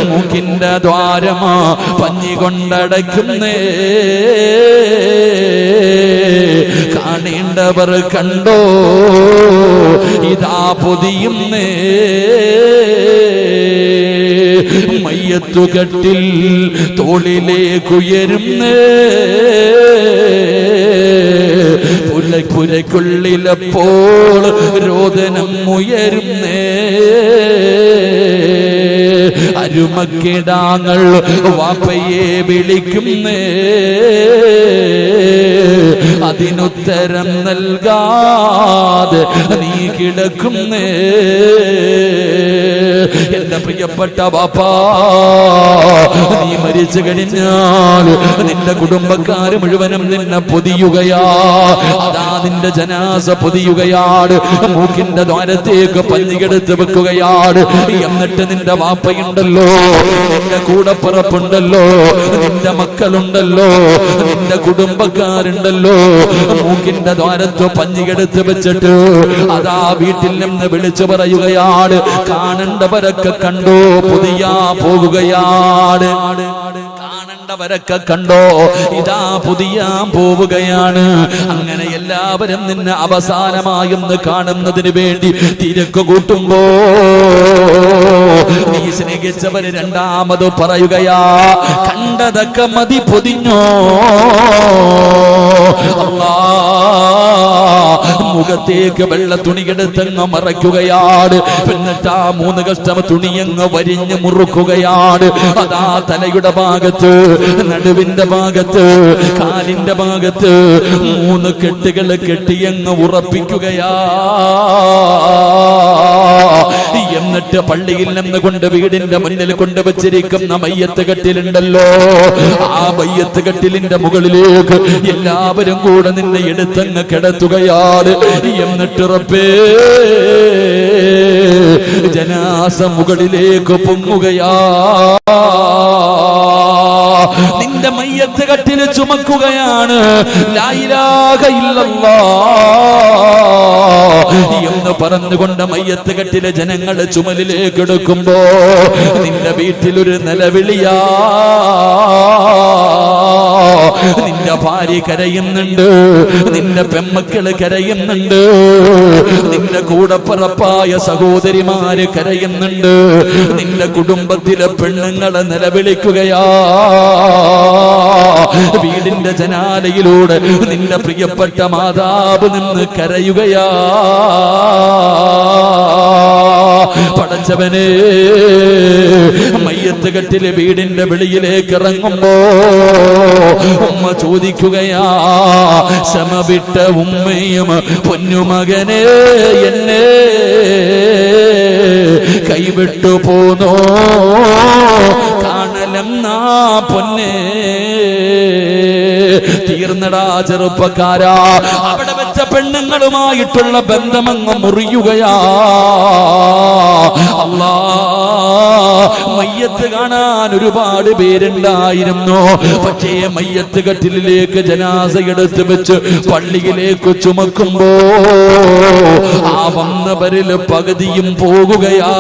മൂക്കിന്റെ ദ്വാരമാ പഞ്ഞി കൊണ്ടടയ്ക്കുന്നേ. കാണേണ്ടവർ കണ്ടോ ഇതാ പൊതിയുന്നേ. മയ്യത്തുകട്ടിൽ തോളിലേക്കുയരുന്നേ. പുരയ്ക്കുള്ളിലപ്പോൾ രോദനം ഉയരുന്നേ. അരുമക്കിടാങ്ങൾ വാപ്പയെ വിളിക്കുന്നേ. അതിനുത്തരം നൽകാതെ നീ കിടക്കുന്നേ. എന്റെ പ്രിയപ്പെട്ട വാപ്പാ, നീ മരിച്ചു കഴിഞ്ഞാൽ നിന്റെ കുടുംബക്കാര് മുഴുവനും നിന്നെ പൊതിയുകയാ. അതാ നിന്റെ ജനാസ പൊതിയുകയാണ്. മൂക്കിന്റെ ദ്വാരത്തേക്ക് പഞ്ഞികെടുത്ത് വെക്കുകയാണ്. എന്നിട്ട് നിന്റെ വാപ്പയുണ്ടല്ലോ, നിന്റെ കൂടപ്പിറപ്പുണ്ടല്ലോ, നിന്റെ മക്കളുണ്ടല്ലോ, നിന്റെ കുടുംബക്കാരുണ്ടല്ലോ, മൂക്കിന്റെ ദ്വാരത്ത് പഞ്ഞികെടുത്ത് വെച്ചിട്ട് അതാ വീട്ടിൽ നിന്ന് വിളിച്ചു പറയുകയാണ്. കാണേണ്ടവരൊക്കെ കണ്ടോ പൊതിയാ പോകുകയാണ്. കാണേണ്ടവരൊക്കെ കണ്ടോ ഇതാ പൊതിയാൻ പോവുകയാണ്. അങ്ങനെ എല്ലാവരും നിന്നെ അവസാനമായെന്ന് കാണുന്നതിന് വേണ്ടി തിരക്ക് കൂട്ടുമ്പോ നീ സ്നേഹിച്ചവര് രണ്ടാമത് പറയുകയാ, കണ്ടതൊക്കെ മതി പൊതിഞ്ഞോ. അല്ലാ, മുഖത്തേക്ക് വെള്ള തുണിയെടുത്തങ്ങ് മറയ്ക്കുകയാണ്. എന്നിട്ട് ആ 3 കഷ്ടം തുണിയങ്ങ് വരിഞ്ഞ് മുറുക്കുകയാണ്. അതാ തലയുടെ ഭാഗത്ത്, നടുവിന്റെ ഭാഗത്ത്, കാലിന്റെ ഭാഗത്ത് 3 കെട്ടുകൾ കെട്ടിയങ്ങ് ഉറപ്പിക്കുകയാ. എന്നിട്ട് പള്ളിയിൽ നിന്ന് കൊണ്ട് വീടിന്റെ മുന്നിൽ കൊണ്ടുവച്ചിരിക്കുന്ന മയ്യത്ത് കെട്ടിലുണ്ടല്ലോ, ആ മയ്യത്ത് കെട്ടിലിന്റെ മുകളിലേക്ക് എല്ലാവരും കൂടെ നിന്നെ എടുത്തങ്ങ് കിടത്തുകയാണ്. എന്നിട്ട് റബ്ബേ, ജനാസ മുകളിലേക്ക് പൊങ്ങുകയാ. നിന്റെ മയ്യത്ത് കട്ടില് ചുമക്കുകയാണ്. ലാ ഇലാഹ ഇല്ലല്ലാഹ് എന്ന് പറഞ്ഞുകൊണ്ട് മയ്യത്ത് കട്ടിലെ ജനങ്ങളെ ചുമലിലേക്ക് എടുക്കുമ്പോ നിന്റെ വീട്ടിലൊരു നിലവിളിയാ. നിന്റെ ഭാര്യ കരയുന്നുണ്ട്, നിന്റെ പെമ്മക്കള് കരയുന്നുണ്ട്, നിന്റെ കൂടപ്പിറപ്പായ സഹോദരിമാര് കരയുന്നുണ്ട്, നിന്റെ കുടുംബത്തിലെ പെണ്ണുങ്ങളെ നിലവിളിക്കുകയാ. വീടിന്റെ ജനാലയിലൂടെ നിന്റെ പ്രിയപ്പെട്ട മാതാവ് നിന്ന് കരയുകയാ. പടച്ചവനെ, മയ്യത്ത് കെട്ടിലെ വീടിന്റെ വെളിയിലേക്ക് ഇറങ്ങുമ്പോ ഉമ്മ ചോദിക്കുകയാ, സമവിട്ട ഉമ്മയും പൊന്നുമകനെ എന്നെ കൈവിട്ടു പോന്നോ കാണലെന്നാ പൊന്നേ. തീർന്നടാ ചെറുപ്പക്കാരാ, അവിടെ വെച്ച പെണ്ണുങ്ങളുമായിട്ടുള്ള ബന്ധമങ്ങ് മുറിയുകയാ. അല്ലാ, മയ്യത്ത് കാണാൻ ഒരുപാട് പേരുണ്ടായിരുന്നു. പക്ഷേ മയ്യത്ത് കട്ടിലേക്ക് ജനാസ എടുത്ത് വെച്ച് പള്ളിയിലേക്ക് ചുമക്കുമ്പോ ആ വന്നവരിൽ പകുതിയും പോകുകയാ.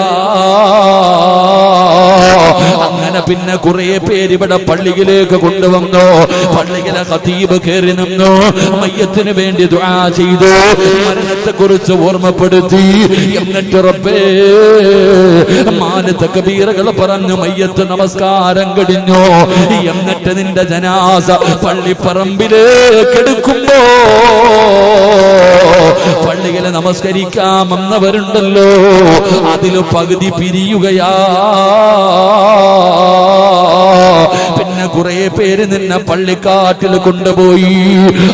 അങ്ങനെ പിന്നെ കുറെ പേര് ഇവിടെ പള്ളിയിലേക്ക് കൊണ്ടുവന്നു. പള്ളിയിലെ ഖതീബ് കയറി നിന്നു, മയ്യത്തിന് വേണ്ടി ദുആ ചെയ്തു, മരണത്തെ കുറിച്ച് ഓർമ്മപ്പെടുത്തി. എന്നിട്ട് റബ്ബേ, 4 തക്ബീറുകൾ പറഞ്ഞു മയ്യത്ത് നമസ്കാരം കഴിഞ്ഞു. എന്നിട്ട് നിന്റെ ജനാസ പള്ളിപ്പറമ്പിലേക്ക് എടുക്കുമ്പോ പള്ളികളെ നമസ്കരിക്കാൻ വന്നവരുണ്ടല്ലോ, അതിൽ പകുതി പിരിയുകയാ. പിന്നെ കുറെ പേര് നിന്നെ പള്ളിക്കാട്ടിൽ കൊണ്ടുപോയി.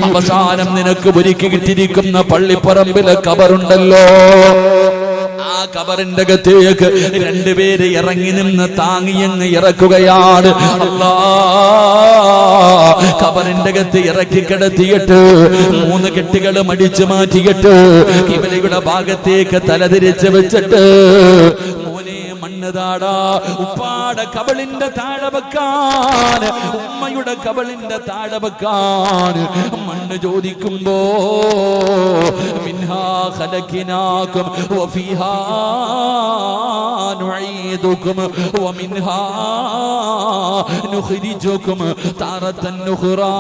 അവസാനം നിനക്ക് ഒരുക്കി കിട്ടിയിരിക്കുന്ന പള്ളിപ്പറമ്പിലെ കബറുണ്ടല്ലോ, ആ കബറിന്റെ അകത്തേക്ക് 2 പേര് ഇറങ്ങി നിന്ന് താങ്ങിയങ്ങ് ഇറക്കുകയാണ്. അല്ലാ, കബറിന്റെ അകത്ത് ഇറക്കി കിടത്തിയിട്ട് 3 കെട്ടുകൾ മടിച്ചു മാറ്റിയിട്ട് കിബിലയുടെ ഭാഗത്തേക്ക് തലതിരിച്ച് വെച്ചിട്ട്, മോനെ മണ്ണ് താടാ ഉപ്പാടെ കബളിന്റെ താഴെ വെക്കാൻ, ഉമ്മയുടെ കബളിന്റെ താഴെ വെക്കാൻ മണ്ണ് ചോദിക്കുമ്പോ മിൻഹാ ഖലഖനാകും വഫീഹാ നുഈദുകും വമിൻഹാ നുഖ്രിജുകും താറത്തൻ നുഖ്റാ.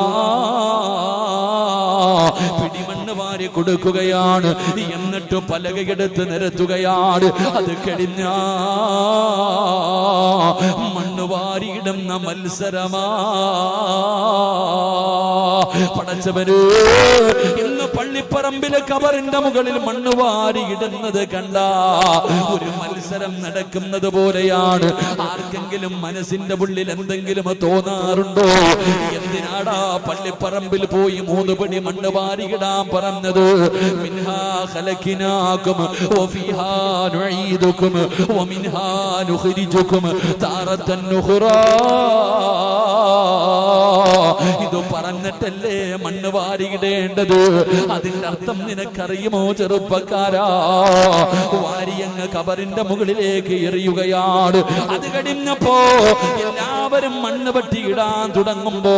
പിടിമണ്ണ് വാരി കൊടുക്കുകയാണ്, എന്നിട്ട് പലകയെടുത്ത് നിരത്തുകയാണ്. അത് കഴിഞ്ഞ മണ്ണ് വാരിയിടുന്ന മത്സരമാ. പടച്ചവര് ഇന്ന് പള്ളിപ്പറമ്പിലെ കബറിന്റെ മുകളിൽ മണ്ണ് വാരിയിടുന്നത് കണ്ട ഒരു മത്സരം നടക്കുന്നത് പോലെയാണ്. ആർക്കെങ്കിലും മനസ്സിന്റെ ഉള്ളിൽ എന്തെങ്കിലും തോന്നാറുണ്ടോ? എന്തിനാടാ പള്ളിപ്പറമ്പിൽ പോയി 3 പടി മണ്ണ് വാരിയിടാൻ പറഞ്ഞത്? മിൻഹാ ഖലഖനാകും വഫീഹാ നുഈദുകും വമിൻഹാ നുഖ്രിജുകും താറത്തൻ നുഖ്റാ. ഇത് പറഞ്ഞിട്ടല്ലേ മണ്ണ് വാരിയിടേണ്ടത്? അതിന്റെ അർത്ഥം നിനക്കറിയുമോ ചെറുപ്പക്കാരാ? വാരിയങ്ങ് കബറിന്റെ മുകളിലേക്ക് എറിയുകയാണ്. അത് കഴിഞ്ഞപ്പോ എല്ലാവരും മണ്ണ് പറ്റിയിടാൻ തുടങ്ങുമ്പോ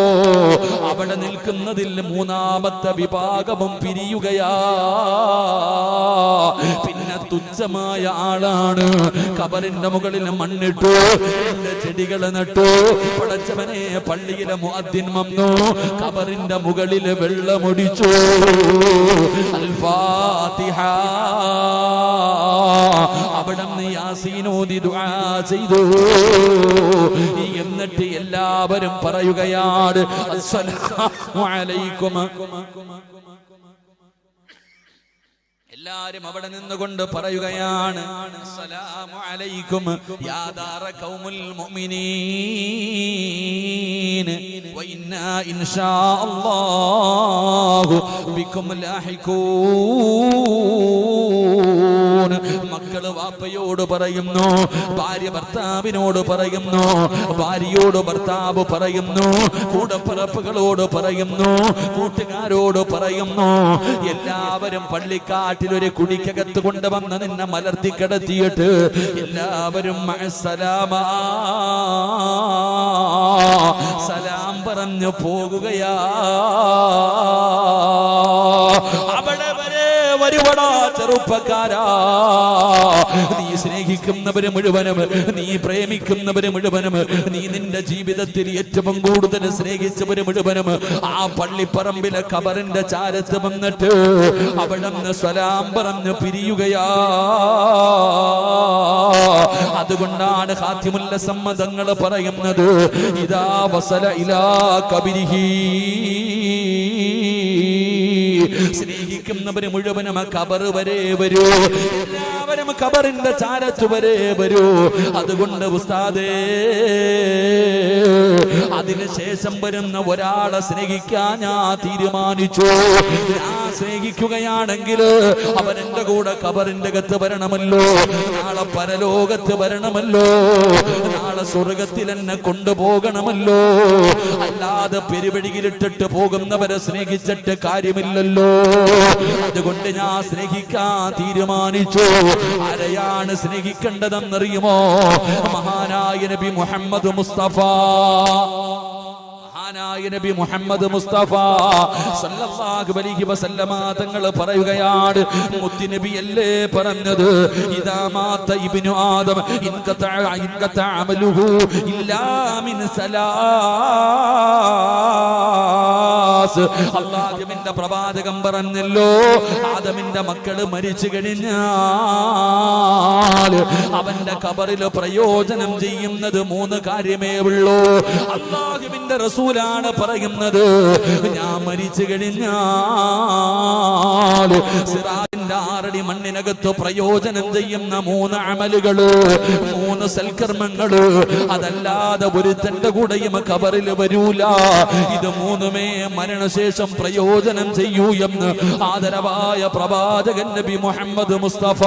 അവിടെ നിൽക്കുന്നതിൽ 3ാമത്തെ വിഭാഗവും പിരിയുകയാ. പിന്നെ തുച്ഛമായ ആളാണ് കബറിന്റെ മുകളിൽ മണ്ണിട്ടു, ചെടികൾ നട്ടു. പടച്ചവനെ, പള്ളിയിലെ മുഅദ്ദിൻ വന്നു, കബറിന്റെ മുകളിൽ വെള്ളമൊടിച്ചു. അൽ-ഫാത്തിഹ. അവിടുന്ന് യാസീനോദി ദുആ ചെയ്തു. എന്നിട്ട് എല്ലാവരും പറയുകയാണ് അസ്സലാമു അലൈക്കും. എല്ലാരും അവിടെ നിന്നുകൊണ്ട് പറയുകയാണ് അസ്സലാമു അലൈക്കും യാ ദാറ ഖൗമുൽ മുഅ്മിനീൻ വ ഇന്നാ ഇൻഷാ അല്ലാഹു ബികും ലാഹിഖൂൻ. മക്കള് വാപ്പയോട് പറയുന്നു, ഭാര്യ ഭർത്താവിനോട് പറയുന്നു, ഭാര്യയോട് ഭർത്താവ് പറയുന്നു, കൂടപ്പിറപ്പുകളോട് പറയുന്നു, കൂട്ടുകാരോട് പറയുന്നു. എല്ലാവരും പള്ളിക്കാട്ടിൽ ഒരു കുടിക്കകത്ത് കൊണ്ടുവന്ന് നിന്നെ മലർത്തി കിടത്തിയിട്ട് എല്ലാവരും മഅസ്സലാമാ സലാം പറഞ്ഞു പോകുകയാ. അവിടെ വരെ വരുവടാ ചെറുപ്പക്കാരാ. നീ സ്നേഹിക്കുന്നവര് മുഴുവനും, നീ പ്രേമിക്കുന്നവര് മുഴുവനും, നീ നിന്റെ ജീവിതത്തിൽ ഏറ്റവും കൂടുതൽ സ്നേഹിച്ചവര് മുഴുവനും ആ പള്ളിപ്പറമ്പിലെ കബറിന്റെ ചാരത്ത് വന്നിട്ട് അവിടുന്ന് സലാം പറഞ്ഞ് പിരിയുകയാ. അതുകൊണ്ടാണ് ഖാതിമുൽ സമ്മതങ്ങൾ പറയുന്നത് ഇദാ വസല ഇലാ കബരിഹി. സ്നേഹിക്കുന്നവര് മുഴുവനും കബർ വരെ വരൂ, എല്ലാവരും കബറിന്റെ ചാരത്ത് വരെ വരൂ. അതുകൊണ്ട് ഉസ്താദേ, അതിനുശേഷം വരുന്ന ഒരാളെ സ്നേഹിക്കാൻ ഞാൻ തീരുമാനിച്ചു. ഞാൻ സ്നേഹിക്കുകയാണെങ്കിൽ അവൻ എന്റെ കൂടെ കബറിന്റെ അകത്ത് വരണമല്ലോ, നാളെ പരലോകത്ത് വരണമല്ലോ, നാളെ സ്വർഗത്തിൽ എന്നെ കൊണ്ടുപോകണമല്ലോ. അല്ലാതെ പെരുവഴിയിലിട്ടിട്ട് പോകുന്നവരെ സ്നേഹിച്ചിട്ട് കാര്യമില്ലല്ലോ. അതുകൊണ്ട് ഞാൻ സ്നേഹിക്കാൻ തീരുമാനിച്ചു. ആരെയാണ് സ്നേഹിക്കേണ്ടതെന്നറിയുമോ? മഹാനായ നബി മുഹമ്മദ് മുസ്തഫ. നബി മുഹമ്മദ് മുസ്തഫ സല്ലല്ലാഹു അലൈഹി വസല്ലമ തങ്ങൾ പറയുകയാണ്, മുത്തി നബിയല്ലേ പറഞ്ഞത് ഇദാ മാത ഇബ്നു ആദം ഇൻഖത അമലുഹു ഇല്ലാ മിൻ സലാസ്. അല്ലാഹുവിന്റെ പ്രവാചകൻ പറഞ്ഞല്ലോ, ആദമിന്റെ മക്കള് മരിച്ചു കഴിഞ്ഞാൽ അവന്റെ ഖബറിൽ പ്രയോജനം ചെയ്യുന്നത് 3 കാര്യമേ ഉള്ളൂ. അല്ലാഹുവിന്റെ റസൂലാണ് പറയുന്നത്, ഞാൻ മരിച്ചു കഴിഞ്ഞാൽ സിറാജിന്റെ 6 അടി മണ്ണിനകത്ത് പ്രയോജനം ചെയ്യുന്ന 3 അമലുകള്, 3 സൽക്കർമ്മങ്ങള്, അതല്ലാതെ ഒരുത്തന്റെ കൂടെയും ഖബറിൽ വരൂല. ഇത് 3മേ മരണശേഷം പ്രയോജനം ചെയ്യൂ എന്ന് ആദരവായ പ്രവാചകൻ നബി മുഹമ്മദ് മുസ്തഫ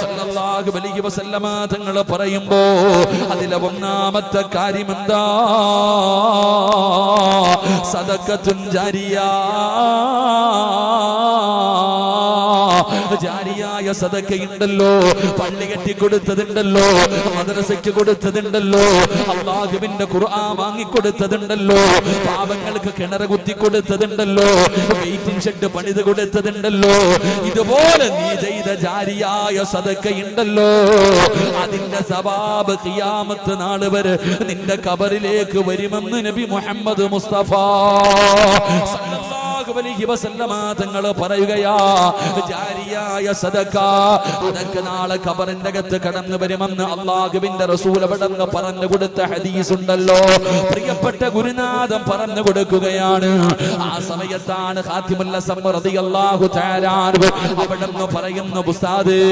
സല്ലല്ലാഹു അലൈഹി വസല്ലമ തങ്ങൾ പറയുമ്പോ അതിലെ 1ാമത്തെ കാര്യം എന്താ? സദഖത്തുൻ ജാരിയ. ജാരിയായ ജാരിയായ സദഖയുണ്ടല്ലോ, പള്ളി കെട്ടി കൊടുത്തതുണ്ടല്ലോ, മദ്രസയ്ക്ക് കൊടുത്തതുണ്ടല്ലോ, അല്ലാഹുവിന്റെ ഖുർആൻ വാങ്ങിക്കൊടുത്തതുണ്ടല്ലോ, പാവങ്ങൾക്ക് കിണർ കുത്തി കൊടുത്തതുണ്ടല്ലോ, വെയിറ്റിംഗ് ഷെഡ് പണിത് കൊടുത്തതുണ്ടല്ലോ, ഇതുപോലെ നീ ചെയ്ത ജാരിയായ സദഖയുണ്ടല്ലോ, അതിന്റെ സവാബ് ഖിയാമത്ത് നാൾ വരെ നിന്റെ ഖബറിലേക്ക് വരുമെന്ന് നബി മുഹമ്മദ് മുസ്തഫ സല്ലല്ലാഹു അലൈഹി വസല്ലമ തങ്ങൾ പറയുകയാ. ജാരിയായ സദഖ അതൊക്കെ നാളെ ഖബറിന്റെ അകത്ത് കടന്നു വരുമെന്ന് അല്ലാഹുവിന്റെ റസൂൽ അവിടുന്ന് പറഞ്ഞു കൊടുത്ത ഹദീസ് ഉണ്ടല്ലോ. പ്രിയപ്പെട്ട ഗുരുനാഥൻ പറഞ്ഞു കൊടുക്കുകയാണ്. ആ സമയത്താണ് ഖാതിമുൽ അസം റളിയല്ലാഹു തആല അവിടുന്ന് പറയുന്നു, ഉസ്താദേ,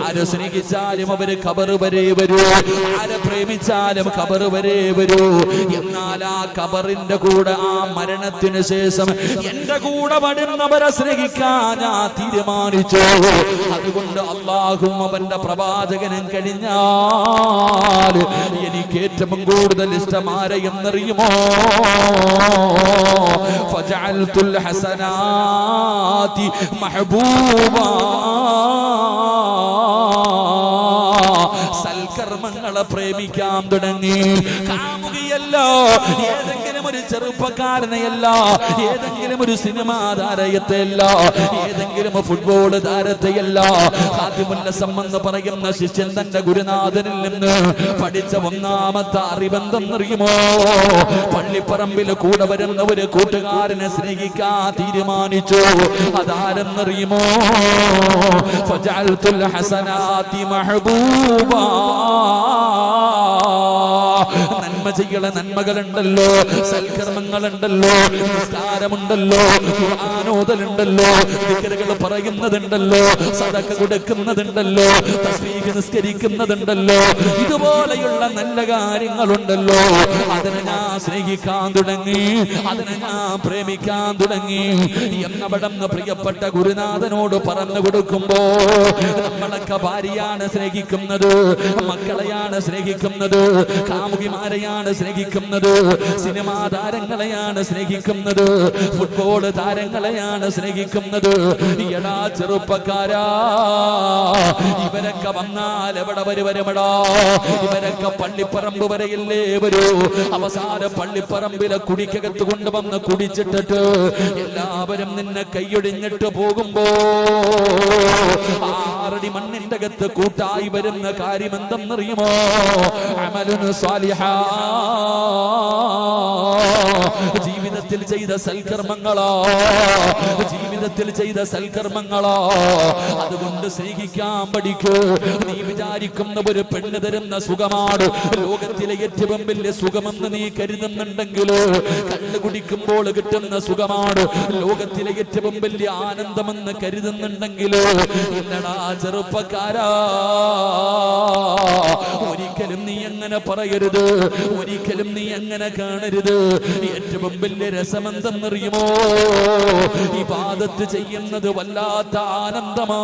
ആരെ സ്നേഹിച്ചാലും അവര് ഖബർ വരെ വരൂ, ആരെ പ്രേമിച്ചാലും ഖബർ വരെ വരൂ. എന്നാൽ ആ ഖബറിന്റെ കൂടെ ആ മരണത്തിന് ശേഷം എന്റെ കൂടെ വരുന്നവരെ സ്നേഹിക്കാൻ ഞാൻ തീരുമാനിച്ചു. അതുകൊണ്ട് അല്ലാഹും അവന്റെ പ്രവാചകനും കഴിഞ്ഞാൽ എനിക്ക് ഏറ്റവും കൂടുതൽ ഇഷ്ടം ആരെയെന്നറിയുമോ? ഫജഅൽതുൽ ഹസനാതി മഹബൂബാ. സൽക്കർമ്മങ്ങളെ പ്രേമിക്കാൻ തുടങ്ങി. കാമുകിയല്ല, ഏതെങ്കിലും ഒരു ചെറുപ്പക്കാരനെയല്ല, ഏതെങ്കിലും ഒരു സിനിമാ താരത്തെയല്ല, ഏതെങ്കിലും ഫുട്ബോൾ താരത്തെയല്ല. ഖാതിമുൽ അസം എന്ന് പറയുന്ന ശിഷ്യൻ തന്റെ ഗുരുനാഥനിൽ നിന്ന് പഠിച്ച ഒന്നാമത്തെ അറിവെന്തെന്നറിയുമോ? പള്ളിപ്പറമ്പിൽ കൂടെ വരുന്ന ഒരു കൂട്ടുകാരനെ സ്നേഹിക്കാൻ തീരുമാനിച്ചു. അതാരെന്നറിയുമോ? ഫജഅൽതുൽ ഹസനാതി മഹബൂബാ. നന്മ ചെയ്യണ നന്മകളുണ്ടല്ലോ, സൽക്കർമ്മങ്ങളുണ്ടല്ലോ, നിസ്കാരമുണ്ടല്ലോ, ഖുർആനോദലുണ്ടല്ലോ, ദിക്റുകൾ പറയുന്നതുണ്ടല്ലോ, സദഖ കൊടുക്കുന്നതുണ്ടല്ലോ, തസ്ബീഹ് നിസ്കരിക്കുന്നതുണ്ടല്ലോ, ഇതുപോലെയുള്ള നല്ല കാര്യങ്ങളുണ്ടല്ലോ. അതിനെ ഞാൻ സ്നേഹിക്കാൻ തുടങ്ങി, അതിനെ ഞാൻ പ്രേമിക്കാൻ തുടങ്ങി എന്നവിടന്ന് പ്രിയപ്പെട്ട ഗുരുനാഥനോട് പറഞ്ഞു കൊടുക്കുമ്പോ, നമ്മളൊക്കെ ഭാര്യയാണ് സ്നേഹിക്കുന്നത്, മക്കളെയാണ് സ്നേഹിക്കുന്നത്, കാമുകിമാരെയാണ് സ്നേഹിക്കുന്നത്, സിനിമാ താരങ്ങളെയാണ് സ്നേഹിക്കുന്നത്, ഫുട്ബോൾ താരങ്ങളെയാണ് സ്നേഹിക്കുന്നത്. എടാ ചെറുപ്പക്കാരാ, ഇവരൊക്കെ വന്നാൽ എവിടെ വരുമടാ? ഇവരൊക്കെ പള്ളിപ്പറമ്പ് വരെയല്ലേ വരൂ? അവസാനം പള്ളിപ്പറമ്പിലെ കുടിക്കകത്ത് കൊണ്ടുവന്ന് കുടിച്ചിട്ടിട്ട് എല്ലാവരും നിന്നെ കൈയൊടിഞ്ഞിട്ട് പോകുമ്പോ 6 അടി മണ്ണിന്റെ അകത്ത് കൂട്ടായി വരുന്ന കാര്യം എന്തെന്നറിയുമോ? അമലുൻ സാലിഹാ, ജീവിതത്തിൽ ചെയ്ത സൽക്കർമ്മങ്ങളാ, ജീവിതത്തിൽ ചെയ്ത സൽക്കർമ്മങ്ങളാ. അതുകൊണ്ട് സ്നേഹിക്കാൻ പഠിക്കൂ. നീ വിചാരിക്കുന്ന ഒരു പെണ്ണ് തരുന്ന സുഖമാണ് ലോകത്തിലെ ഏറ്റവും വലിയ സുഖമെന്ന് നീ കരുതുന്നുണ്ടെങ്കിൽ, കള്ളു കുടിക്കുമ്പോൾ കിട്ടുന്ന സുഖമാണ് ലോകത്തിലെ ഏറ്റവും വലിയ ആനന്ദമെന്ന് കരുതുന്നുണ്ടെങ്കിൽ, ഇല്ലടാ ചെറുപ്പക്കാരാ, ഒരിക്കലും നീ അങ്ങനെ പറയരുത്, ഒരിക്കലും നീ അങ്ങനെ കാണരുത്. ഏറ്റവും വലിയ രസമെന്തെന്നറിയുമോ? ഇബാദത്ത് ചെയ്യുന്നത് വല്ലാത്ത ആനന്ദമാ,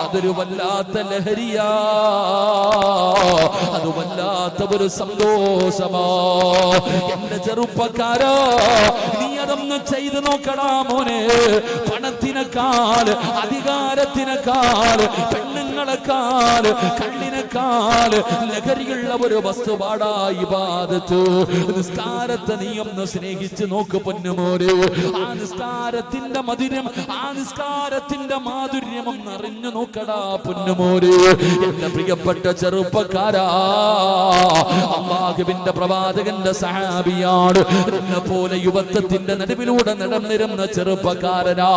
അതൊരു വല്ലാത്ത ലഹരിയാ, അത് വല്ലാത്ത ഒരു സന്തോഷമാ. എന്റെ ചെറുപ്പക്കാരാ, നീ അതൊന്ന് ചെയ്ത് നോക്കടാ മോനെ. പണത്തിനേക്കാൾ, അധികാരത്തിനേക്കാൾ, പെണ്ണുങ്ങളെക്കാൾ, കണ്ണിനേക്കാൾ ലഹരിയുള്ള ഒരു വസ്തുപാടാ ഇബാദത്ത്. നിസ്കാരത്തെ നീ ഒന്ന് സ്നേഹിച്ച് നോക്ക് പൊന്നുമോരെ. ആ നിസ്കാരത്തിന്റെ മധുരം, ആ നിസ്കാരത്തിന്റെ മാധുര്യം ഒന്ന് അറിഞ്ഞു നോക്കടാ പൊന്നുമോരെ. എന്റെ പ്രിയപ്പെട്ട ചെറുപ്പക്കാരാ, അല്ലാഹുവിന്റെ പ്രവാചകന്റെ സഹാബിയാണ്. എന്നെ പോലെ യുവത്വത്തിന്റെ നടുവിലൂടെ നടന്നിരുന്ന ചെറുപ്പക്കാരനാ.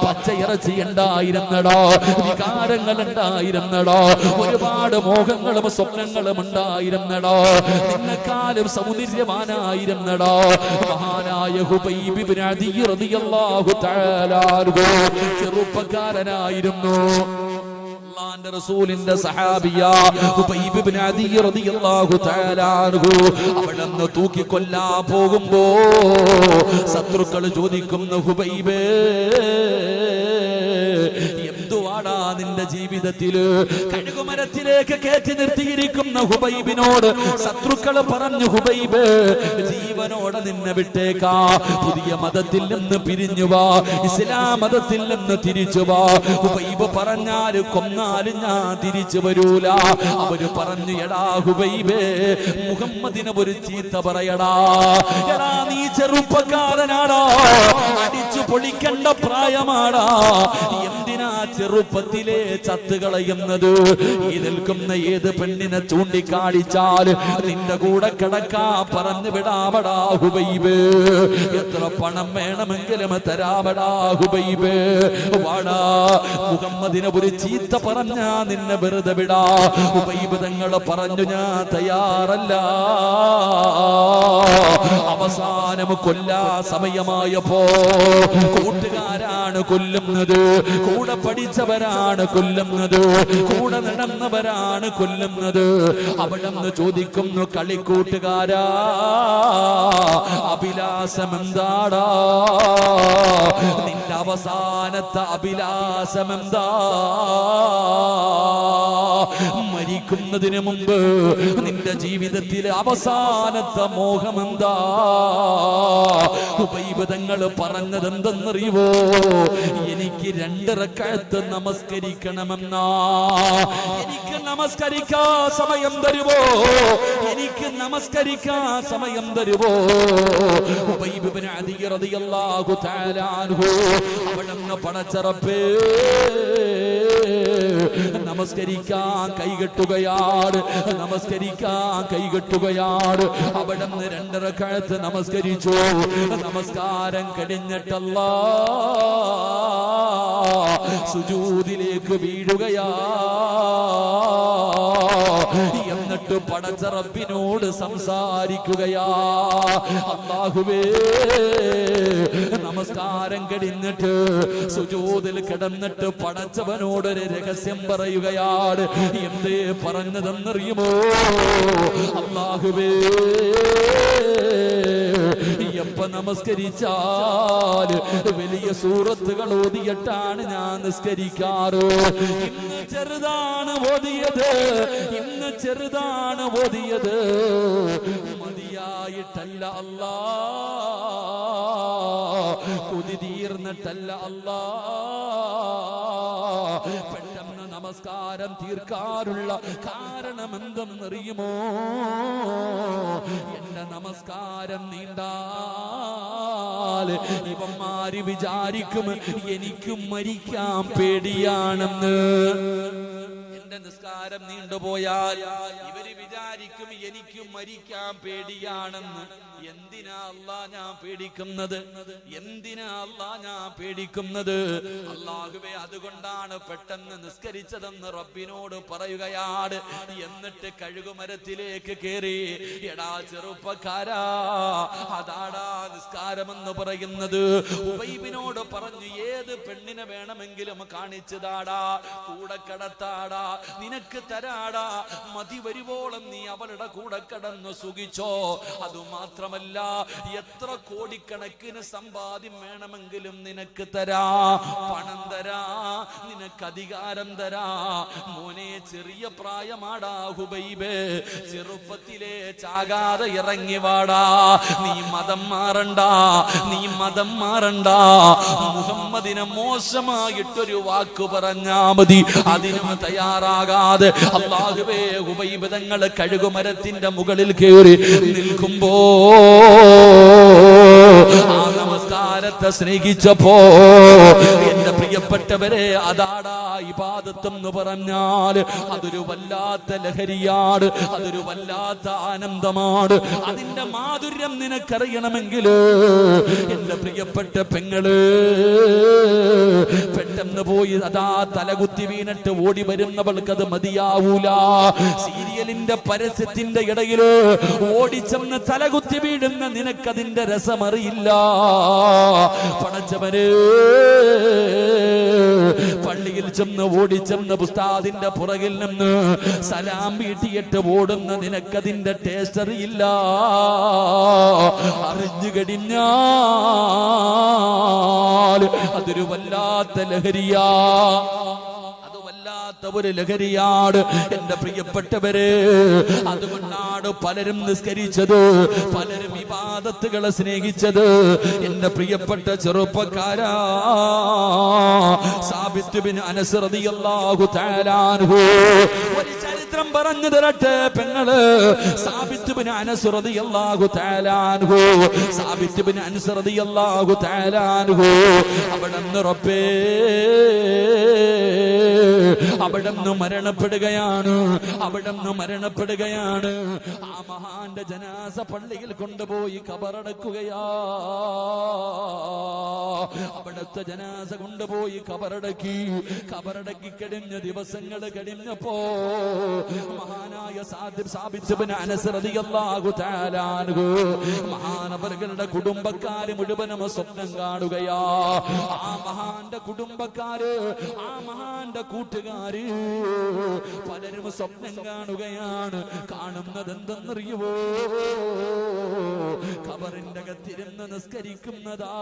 പച്ചയിറച്ചി ഉണ്ടായിരുന്നടാ, വികാരങ്ങൾ ഉണ്ടായിരുന്നടാ, ഒരുപാട് മോഹങ്ങളും സ്വപ്നങ്ങളും ഉണ്ടായിരുന്നടാ, നിന്നെക്കാളും സൗന്ദര്യവാനായിരുന്നടാ. മഹാനായ ഹുബൈബ് ഇബ്നു അദി റളിയല്ലാഹു തആല അൻഹു ചെറുപ്പക്കാരനായിരുന്നു. അല്ലാഹുവിന്റെ റസൂലിന്റെ സഹാബിയാ ഹുബൈബ് ഇബ്നു അദി റളിയല്ലാഹു തആല അൻഹു അവിടുന്ന് തൂക്കിക്കൊല്ലാ പോകുമ്പോ ശത്രുക്കൾ ചോദിക്കുന്നു, ഹുബൈബേ, എന്തുവാടാ നിന്റെ നിന്റെ ജീവിതത്തില് കഴുകുമരത്തിലേക്ക് കയറ്റി നിർത്തിയിരിക്കുന്ന ഹുബൈബിനോട് ശത്രുക്കൾ പറഞ്ഞു, ഹുബൈബ് ജീവനോടെ നിന്നെ വിട്ടേക്കാ, പുതിയ മതത്തിൽ നിന്ന് പിരിഞ്ഞു വാ, ഇസ്ലാം മതത്തിൽ നിന്ന് തിരിച്ചു വാ. ഹുബൈബ് പറഞ്ഞാല് കൊന്നാലും ഞാൻ തിരിച്ചു വരൂല. അവര് പറഞ്ഞു, എടാ ഹുബൈബേ, മുഹമ്മദിനെ ഒരു ചീത്ത പറയടാ, എടാ നീ ചെറുപ്പക്കാരനാടാ, അടിച്ചു പൊളിക്കണ്ട പ്രായമാടാ, എന്തിനാ ചെറുപ്പത്തിലെ ചത്തുകളയുന്നത്? ഈ നിൽക്കുന്ന ഏത് പെണ്ണിനെ ചൂണ്ടിക്കാണിച്ചാൽ നിന്റെ കൂടെ കിടക്കാ പറഞ്ഞു വിടാവടാ ഹുബൈബ്, എത്ര പണം വേണമെങ്കിലും തരാവടാ ഹുബൈബ്, വാടാ, മുഹമ്മദിനെ ഒരു ചീത്ത പറഞ്ഞാ നിന്നെ വെറുതെ വിടാ. ഹുബൈബ് തങ്ങൾ പറഞ്ഞു, ഞാൻ തയ്യാറല്ല. അവസാനം കൊല്ലാ സമയമായപ്പോ കൂട്ടുകാരാണ് കൊല്ലുന്നത്, കൂടെ പഠിച്ചവരാണ് കൊല്ലുന്നത്, കൂടെ നടന്നവരാണ് കൊല്ലുന്നത്. അവിടെ നിന്ന് ചോദിക്കുന്നു, കളിക്കൂട്ടുകാരാ, അഭിലാഷം എന്താടാ? നിന്റെ അവസാനത്തെ അഭിലാഷം എന്താ? മരിക്കുന്നതിന് മുമ്പ് നിന്റെ ജീവിതത്തിലെ അവസാനത്തെ മോഹം എന്താ? ഹുബൈബ് തങ്ങൾ പറഞ്ഞത് എന്തെന്നറിയുവോ? എനിക്ക് 2 റക്അത്ത് നമസ്കരിക്കണമെന്നാ. എനിക്ക് നമസ്കരിക്കാൻ സമയം തരുവോ? എനിക്ക് നമസ്കരിക്കാൻ സമയം തരുവോ? ഹുബൈബ് ഇബ്നു അദി റളിയല്ലാഹു തആല അൻഹു അവിടുന്ന് പടച്ചറപ്പേ നമസ്കരിക്കാൻ കൈകെട്ടുകയാണ്, നമസ്കരിക്കാൻ കൈകെട്ടുകയാണ്. അവിടുന്ന് 2 റക്അത്ത് നമസ്കരിച്ചു. നമസ്കാരം കഴിഞ്ഞിട്ടല്ലാ സുജൂദിലേക്ക് വീഴുകയാ. എന്നിട്ട് പടച്ച റബ്ബിനോട് സംസാരിക്കുകയാ, അല്ലാഹുവേ, നമസ്കാരം കഴിഞ്ഞിട്ട് സുജൂദിൽ കിടന്നിട്ട് പടച്ചവനോടൊരു രഹസ്യം പറയുകയാണ്. എന്തേ പറഞ്ഞതെന്നറിയുമോ? അല്ലാഹുവേ, എപ്പ നമസ്കരിച്ചാൽ വലിയ സൂറത്തുകൾ ഓതിയിട്ടാണ് ഞാൻ നിസ്കരിക്കാറ്. ഇന്ന് ചെറുതാണ് ഓതിയത്, ഇന്ന് ചെറുതാണ് ഓതിയത്, മതിയായിട്ടല്ല അല്ലാ, കൊതി തീർന്നിട്ടല്ല അല്ലാ. പെട്ടെന്ന് നമസ്കാരം തീർക്കാറുള്ള കാരണം എന്തെന്നറിയുമോ? എന്റെ നമസ്കാരം നീണ്ടാൽ ഇവന്മാര് വിചാരിക്കും എനിക്കും മരിക്കാൻ പേടിയാണെന്ന്. എന്റെ നിസ്കാരം നീണ്ടുപോയാൽ ഇവര് വിചാരിക്കും എനിക്കും മരിക്കാൻ പേടിയാണെന്ന്. എന്തിനാ അല്ലാ ഞാൻ പേടിക്കുന്നത്? എന്തിനാ അല്ലാ ഞാൻ പേടിക്കുന്നത്? അല്ലാഹുവേ, അതുകൊണ്ടാണ് പെട്ടെന്ന് നിസ്കരിച്ചതെന്ന് റബ്ബിനോട് പറയുകയാണ്. എന്നിട്ട് കഴുകുമരത്തിലേക്ക് കേറി, എടാ ചെറുപ്പക്കാരാ, അതാടാ നിസ്കാരമെന്ന് പറയുന്നത്. ഹുബൈബിനോട് പറഞ്ഞു, ഏത് പെണ്ണിനെ വേണമെങ്കിലും കാണിച്ചതാടാ, കൂടെ കടത്താടാ, നിനക്ക് തരാടാ, മതി വരുവോളം നീ അവളുടെ കൂടെ കടന്നു സുഖിച്ചോ. അതുമാത്രമല്ല, എത്ര കോടിക്കണക്കിന് സമ്പാദ്യം വേണമെങ്കിലും നിനക്ക് തരാ, പണം തരാ, നിനക്ക് അധികാരം തരാ. മോനെ, ചെറിയ പ്രായമാടാ ഹുബൈബ്, ചെറുപ്പത്തിലെ ചാകാതെ ഇറങ്ങി വാടാ. നീ മതം മാറണ്ട, നീ മതം മാറണ്ട. മുഹമ്മദിനെ മോശമായിട്ടൊരു വാക്ക് പറഞ്ഞാ മതി, അതിനും തയ്യാറാകാതെ അല്ലാഹുവേ, ഹുബൈബ് തങ്ങൾ കഴുകുമരത്തിന്റെ മുകളിൽ കയറി നിൽക്കുമ്പോ ആ നമസ്കാരത്തെ സ്നേഹിച്ചപ്പോ, എന്റെ പ്രിയപ്പെട്ടവരെ, അതാടാ ഇബാദത്ത് എന്ന് പറഞ്ഞാൽ അതൊരു വല്ലാത്ത ലഹരിയാണ്, അതൊരു വല്ലാത്ത ആനന്ദമാണ്. അതിന്റെ മാധുര്യം നിനക്കറിയണമെങ്കിൽ എന്റെ പ്രിയപ്പെട്ട പെങ്ങള് പെട്ടെന്ന് പോയി അതാ തലകുത്തി വീണിട്ട് ഓടി വരുന്നവൾക്ക് അത് മതിയാവൂല. സീരിയലിന്റെ പരസ്യത്തിന്റെ ഇടയില് ഓടിച്ചെന്ന് തലകുത്തി വീഴുന്ന നിനക്കതിന്റെ രസമറിയില്ല. പടച്ചവന് പള്ളിയിൽ ചെന്ന് ഓടിച്ചെന്ന് ഉസ്താദിന്റെ പുറകിൽ നിന്ന് സലാം വീട്ടിയിട്ട് ഓടുന്ന നിനക്കതിന്റെ ടേസ്റ്റ് അറിയില്ല. അറിഞ്ഞു കഴിഞ്ഞാൽ അതൊരു വല്ലാത്ത ലഹരിയാ, അത് വല്ലാത്ത ഒരു ലഹരിയാണ് എന്റെ പ്രിയപ്പെട്ടവരെ. അതുകൊണ്ടാണ് പലരും നിസ്കരിച്ചത്, പലരും ഇബാദത്തുകളെ സ്നേഹിച്ചത്. എന്റെ പ്രിയപ്പെട്ട ചെറുപ്പക്കാരാ, സാബിത്ത് ബിൻ അനസ് റളിയല്ലാഹു തആല അൻഹു ഒരു ചരിത്രം പറഞ്ഞു തരട്ടെ പെങ്ങള്. സാബിത്ത് ബിൻ അനസ് റളിയല്ലാഹു തആല അൻഹു, സാബിത്ത് ബിൻ അനസ് റളിയല്ലാഹു തആല അൻഹു അവിടുന്ന് റബ്ബേ അവിടുന്ന് മരണപ്പെടുകയാണ്, അവിടുന്ന് മരണപ്പെടുകയാണ്. ആ മഹാന്റെ ജനാസ പള്ളിയിൽ കൊണ്ടുപോയി ഖബറടക്കുകയാ. അവിടുത്തെ ജനാസ കൊണ്ടുപോയി ഖബറടക്കി. ഖബറടക്കി കഴിഞ്ഞ ദിവസങ്ങൾ കഴിഞ്ഞപ്പോ മഹാനായ സാബിത്ത് ബിൻ അനസ് റളിയല്ലാഹു തആല അൻഹു മഹാനവറുകളുടെ കുടുംബക്കാര് മുഴുവനും സ്വപ്നം കാണുകയാ. ആ മഹാന്റെ കുടുംബക്കാര്, ആ മഹാന്റെ കൂട്ടുകാര് പലരും സ്വപ്നം കാണുകയാണ്. കാണുന്നത് എന്തെന്നറിയുവോ? ഖബറിന്റെ അകത്തിരുന്ന് നിസ്കരിക്കുന്നതാ.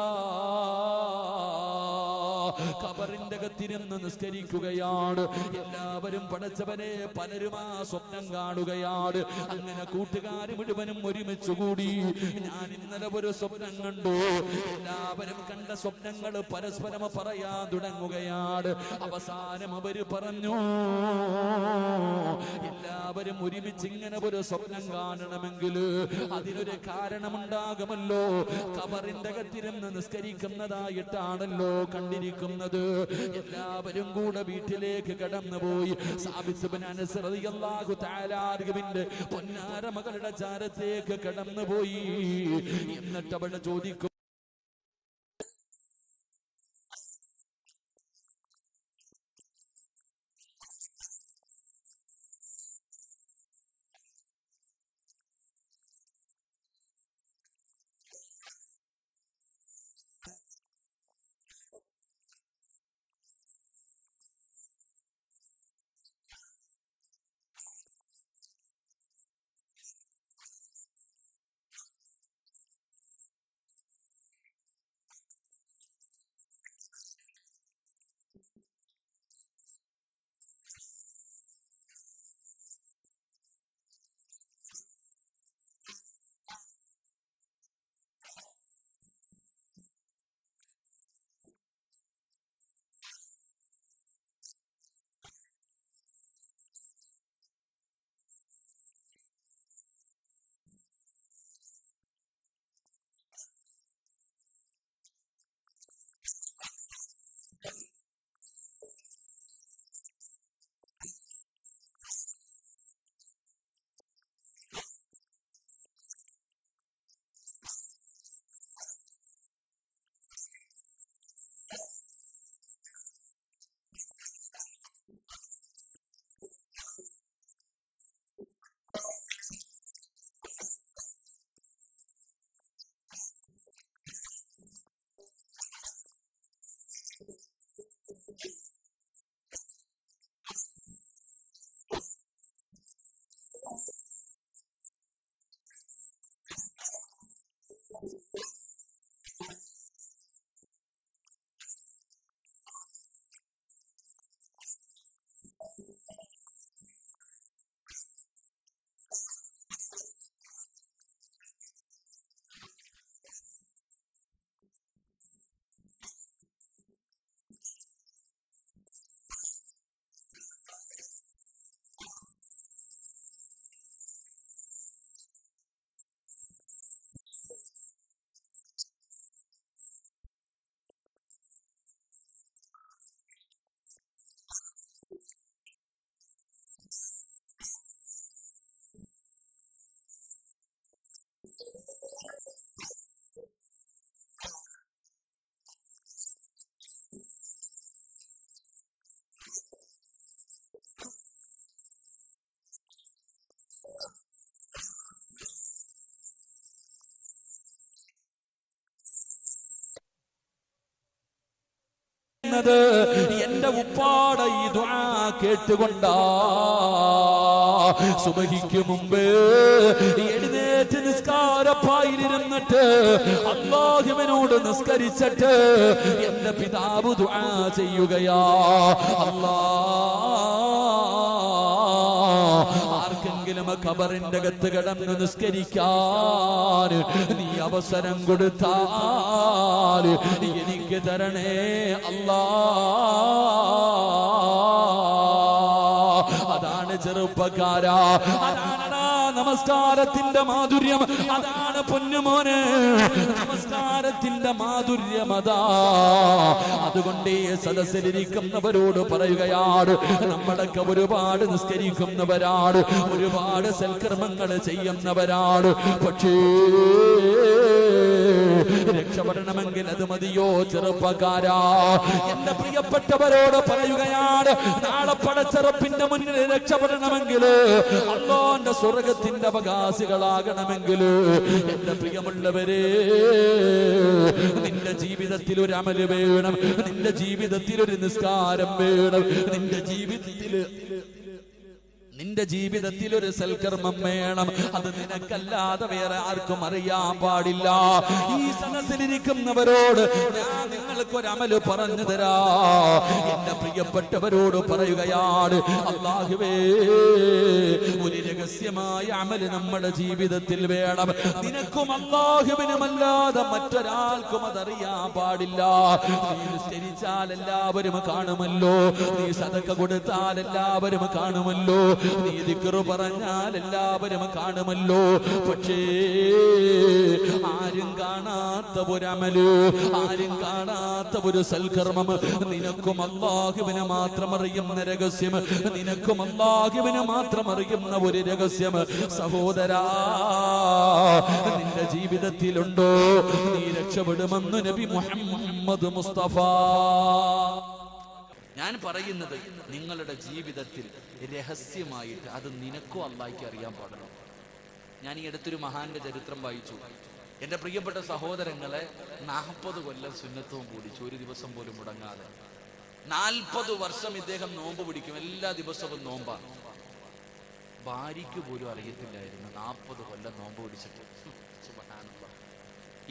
ഖബറിന്റെ അകത്തിരുന്ന് നിസ്കരിക്കുകയാണ്. എല്ലാവരും പടച്ചവനെ പലരും ആ സ്വപ്നം കാണുകയാണ്. അങ്ങനെ കൂട്ടുകാര് മുഴുവനും ഒരുമിച്ച് കൂടി. ഞാൻ ഇന്നലെ ഒരു സ്വപ്നം കണ്ടു. എല്ലാവരും കണ്ട സ്വപ്നങ്ങൾ പരസ്പരം പറയാൻ തുടങ്ങുകയാണ്. അവസാനം അവര് പറഞ്ഞു, എല്ലാവരും ഒരുമിച്ച് ഇങ്ങനെ ഒരു സ്വപ്നം കാണണമെങ്കിൽ അതിനൊരു കാരണമുണ്ടാകുമല്ലോ. ഖബറിന്റെ അകത്തിരുന്ന് നിസ്കരിക്കുന്നതായിട്ടാണല്ലോ കണ്ടിരിക്കുന്നത്. എല്ലാവരും കൂടെ വീട്ടിലേക്ക് കടന്നുപോയി. സാബിത്ത് ബിൻ അനസ് റളിയല്ലാഹു തആല അൻഹുവിന്റെ പൊന്നാര മകളുടെ ചാരത്തേക്ക് കടന്നുപോയി. എന്നിട്ട് അവൾ ചോദിക്കും, എന്റെ ഉപ്പാട ഈ ദുആ കേട്ടുകൊണ്ടാ. സുബഹിക്ക് മുമ്പ് എഴുന്നേറ്റ് നിസ്കാരപ്പായിലിരുന്നിട്ട് അല്ലാഹുവിനോട് നിസ്കരിച്ചിട്ട് എന്റെ പിതാവ് ദുആ ചെയ്യുകയാ. അല്ലാഹ് ആർക്കെങ്കിലും ഖബറിന്റെ അകത്ത് കിടന്ന് നിസ്കരിക്കാൻ നീ അവസരം കൊടുത്താൽ എനിക്ക് തരണേ അല്ലാ. അതാണ് ചെറുപ്പക്കാരാ, അതാണ് നമസ്കാരത്തിന്റെ മാധുര്യം, അതാണ് പൊന്നുമോനെ നമസ്കാരത്തിന്റെ മാധുര്യം. അതാ അതുകൊണ്ട് ഈ സദസ്സിലിരിക്കുന്നവരോട് പറയുകയാണ്, നമ്മളൊക്കെ ഒരുപാട് നിസ്കരിക്കുന്നവരാണ്, ഒരുപാട് സൽക്കർമ്മങ്ങൾ ചെയ്യുന്നവരാണ്. പക്ഷേ രക്ഷപ്പെടണമെങ്കിൽ അത് മതിയോ ചെറുപ്പക്കാരാ? എന്റെ പ്രിയപ്പെട്ടവരോട് പറയുകയാണ്, നാളെ പടച്ചറപ്പിന്റെ മുന്നിൽ രക്ഷപ്പെടണമെങ്കിൽ, അല്ലാഹുവിന്റെ സ്വർഗത്തിന്റെ അവകാശികളാകണമെങ്കിൽ, എന്റെ പ്രിയമുള്ളവരെ, നിന്റെ ജീവിതത്തിൽ ഒരു അമല് വേണം, നിന്റെ ജീവിതത്തിൽ ഒരു നിസ്കാരം വേണം, നിന്റെ ജീവിതത്തിൽ ഒരു സൽക്കർമ്മം വേണം. അത് നിനക്കല്ലാതെ വേറെ ആർക്കും അറിയാൻ പാടില്ല. ഈ സദസ്സിലിരിക്കുന്നവരോട് ഞാൻ നിങ്ങൾക്കൊരു അമല് പറഞ്ഞു തരാ. എന്റെ പ്രിയപ്പെട്ടവരോട് പറയുകയാണ്, അല്ലാഹുവേ, ഒരു രഹസ്യമായ അമല് നമ്മുടെ ജീവിതത്തിൽ വേണം. നിനക്കും അല്ലാഹുവിനുമല്ലാതെ മറ്റൊരാൾക്കും അതറിയാൻ പാടില്ല. നീ നിസ്കരിച്ചാൽ എല്ലാവരും കാണുമല്ലോ, നീ സദഖ കൊടുത്താൽ എല്ലാവരും കാണുമല്ലോ, നീ ദിക്ർ പറഞ്ഞാൽ എല്ലാവരും കാണുമല്ലോ. പക്ഷേ ആരും കാണാത്ത ഒരു അമല്, ആരും കാണാത്ത ഒരു സൽക്കർമ്മം, നിനക്കും അല്ലാഹുവിനെ മാത്രം അറിയുന്ന രഹസ്യം, നിനക്കും അല്ലാഹുവിനെ മാത്രം അറിയുന്ന ഒരു രഹസ്യം സഹോദരാ നിന്റെ ജീവിതത്തിലുണ്ടോ? നീ രക്ഷപ്പെടുമെന്ന് നബി മുഹമ്മദ് മുസ്തഫ. ഞാൻ പറയുന്നത് നിങ്ങളുടെ ജീവിതത്തിൽ രഹസ്യമായിട്ട് അത് നിനക്കോ അല്ലാഹ്ക്ക് അറിയാൻ പാടില്ല. ഞാൻ ഈ അടുത്തൊരു മഹാന്റെ ചരിത്രം വായിച്ചു. എൻ്റെ പ്രിയപ്പെട്ട സഹോദരങ്ങളെ, 40 കൊല്ലം സുന്നത്തും കൂടിച്ചു, ഒരു ദിവസം പോലും മുടങ്ങാതെ. 40 വർഷം ഇദ്ദേഹം നോമ്പ് പിടിക്കും, എല്ലാ ദിവസവും നോമ്പാണ്. ഭാര്യയ്ക്ക് പോലും അറിയത്തില്ലായിരുന്നു 40 കൊല്ലം നോമ്പ് പിടിച്ചിട്ട്.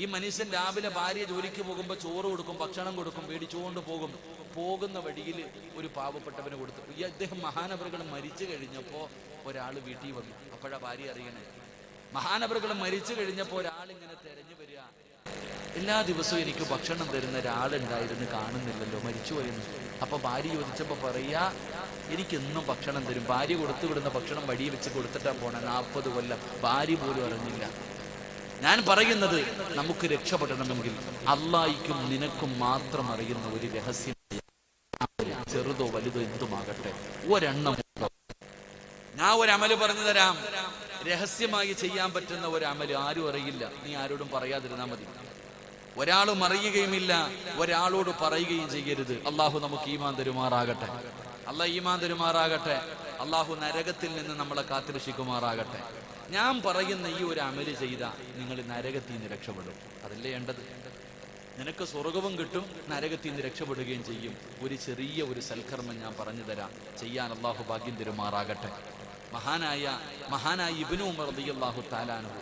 ഈ മനുഷ്യൻ രാവിലെ ഭാര്യ ജോലിക്ക് പോകുമ്പോൾ ചോറ് കൊടുക്കും, ഭക്ഷണം കൊടുക്കും, മേടിച്ചുകൊണ്ട് പോകും. പോകുന്ന വഴിയിൽ ഒരു പാവപ്പെട്ടവന് കൊടുത്തു. ഈ അദ്ദേഹം മഹാനവറുകൾ മരിച്ചു കഴിഞ്ഞപ്പോൾ ഒരാൾ വീട്ടിൽ വന്നു. അപ്പോഴാ ഭാര്യ അറിയണേ, മഹാനവറുകൾ മരിച്ചു കഴിഞ്ഞപ്പോൾ ഒരാളിങ്ങനെ തെരഞ്ഞു വരിക. എല്ലാ ദിവസവും എനിക്ക് ഭക്ഷണം തരുന്ന ഒരാളുണ്ടായിരുന്നു, കാണുന്നില്ലല്ലോ, മരിച്ചുപോയെന്ന്. അപ്പൊ ഭാര്യ ചോദിച്ചപ്പോ പറയാ, എനിക്കെന്നും ഭക്ഷണം തരും. ഭാര്യ കൊടുത്തു വിടുന്ന ഭക്ഷണം വഴി വെച്ച് കൊടുത്തിട്ടാ പോണേ. 40 കൊല്ലം ഭാര്യ പോലും അറിഞ്ഞില്ല. ഞാൻ പറയുന്നത്, നമുക്ക് രക്ഷപ്പെടണമെങ്കിൽ അല്ലാഹ്ക്കും നിനക്കും മാത്രം അറിയുന്ന ഒരു രഹസ്യം, ചെറുതോ വലുതോ എന്തുമാകട്ടെ, ഒരെണ്ണം. ഞാൻ ഒരു അമല് പറഞ്ഞു തരാം, രഹസ്യമായി ചെയ്യാൻ പറ്റുന്ന ഒരു അമല്. ആരും അറിയില്ല, നീ ആരോടും പറയാതിരുന്നാ മതി. ഒരാളും അറിയുകയുമില്ല, ഒരാളോട് പറയുകയും ചെയ്യരുത്. അള്ളാഹു നമുക്ക് ഈമാൻ തരുമാറാകട്ടെ, അള്ളാഹ് ഈമാൻ തരുമാറാകട്ടെ, അള്ളാഹു നരകത്തിൽ നിന്ന് നമ്മളെ കാത്തുരക്ഷിക്കുമാറാകട്ടെ. ഞാൻ പറയുന്ന ഈ ഒരു അമല് ചെയ്താൽ നിങ്ങൾ നരകത്തിൽ നിന്ന് രക്ഷപ്പെടും. അതല്ലേ വേണ്ടത്? നിനക്ക് സ്വർഗവും കിട്ടും, നരകത്തിൽ നിന്ന് രക്ഷപ്പെടുകയും ചെയ്യും. ഒരു ചെറിയ ഒരു സൽക്കർമ്മം ഞാൻ പറഞ്ഞു തരാം, ചെയ്യാൻ അള്ളാഹു ഭാഗ്യം തരുമാറാകട്ടെ. മഹാനായ ഇബ്നു ഉമർ റളിയല്ലാഹു തആല അൻഹു,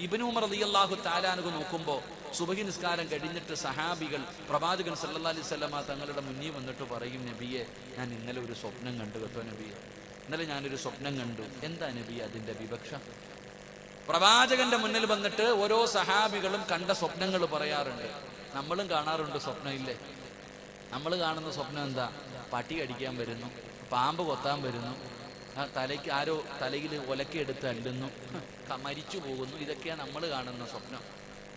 ഇബ്നു ഉമർ റളിയല്ലാഹു തആല അൻഹു നോക്കുമ്പോൾ സുബഹി നിസ്കാരം കഴിഞ്ഞിട്ട് സഹാബികൾ പ്രവാചകൻ സല്ലല്ലാഹു അലൈഹി വസല്ലമ തങ്ങളുടെ മുന്നിൽ വന്നിട്ട് പറയും, നബിയെ, ഞാൻ ഇന്നലെ ഒരു സ്വപ്നം കണ്ടു കേട്ടോ നബിയെ, ഇന്നലെ ഞാനൊരു സ്വപ്നം കണ്ടു. എന്താ നബിയെ അതിന്റെ വിവക്ഷ? പ്രവാചകന്റെ മുന്നിൽ വന്നിട്ട് ഓരോ സഹാബികളും കണ്ട സ്വപ്നങ്ങൾ പറയാറുണ്ട്. നമ്മളും കാണാറുണ്ട് സ്വപ്നം, ഇല്ലേ? നമ്മൾ കാണുന്ന സ്വപ്നം എന്താ? പട്ടി കടിക്കാൻ വരുന്നു, പാമ്പ് കൊത്താൻ വരുന്നു, തലയ്ക്ക് ആരോ തലയിൽ ഒലക്കെടുത്ത് അല്ലുന്നു, മരിച്ചു പോകുന്നു. ഇതൊക്കെയാണ് നമ്മൾ കാണുന്ന സ്വപ്നം.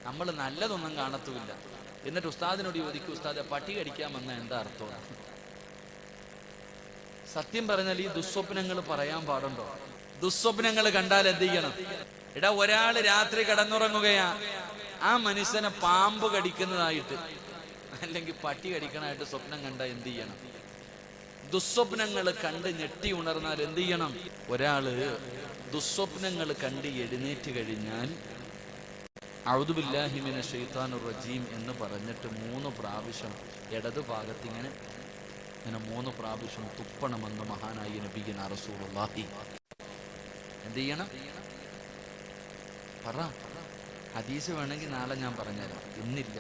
നമ്മൾ നല്ലതൊന്നും കാണത്തുമില്ല. എന്നിട്ട് ഉസ്താദിനോട് ചോദിക്കും, ഉസ്താദെ, പട്ടി കടിക്കാൻ വന്ന എന്താ അർത്ഥമാണ്? സത്യം പറഞ്ഞാൽ ഈ ദുസ്വപ്നങ്ങൾ പറയാൻ പാടുണ്ടോ? ദുസ്വപ്നങ്ങൾ കണ്ടാൽ എന്ത് ചെയ്യണം? എടാ, ഒരാൾ രാത്രി കിടന്നുറങ്ങുകയാ, ആ മനുഷ്യനെ പാമ്പ് കടിക്കുന്നതായിട്ട് അല്ലെങ്കിൽ പട്ടി കടിക്കണതായിട്ട് സ്വപ്നം കണ്ടാൽ എന്ത് ചെയ്യണം? ദുസ്വപ്നങ്ങൾ കണ്ട് ഞെട്ടി ഉണർന്നാൽ എന്ത് ചെയ്യണം? ഒരാള് ദുസ്വപ്നങ്ങൾ കണ്ട് എഴുന്നേറ്റ് കഴിഞ്ഞാൽ അഊദു ബില്ലാഹി മിനശ് ശൈത്താനിർ റജീം എന്ന് പറഞ്ഞിട്ട് 3 പ്രാവശ്യം ഇടതു ഭാഗത്ത് ഇങ്ങനെ 3 പ്രാവശ്യം തുപ്പണമെന്ന് മഹാനായ നബിയുനാ റസൂലുള്ളാഹി. എന്ത് ചെയ്യണം? പറ. ഹദീസ് വേണമെങ്കിൽ നാളെ ഞാൻ പറഞ്ഞുതരാം, ഇന്നില്ല.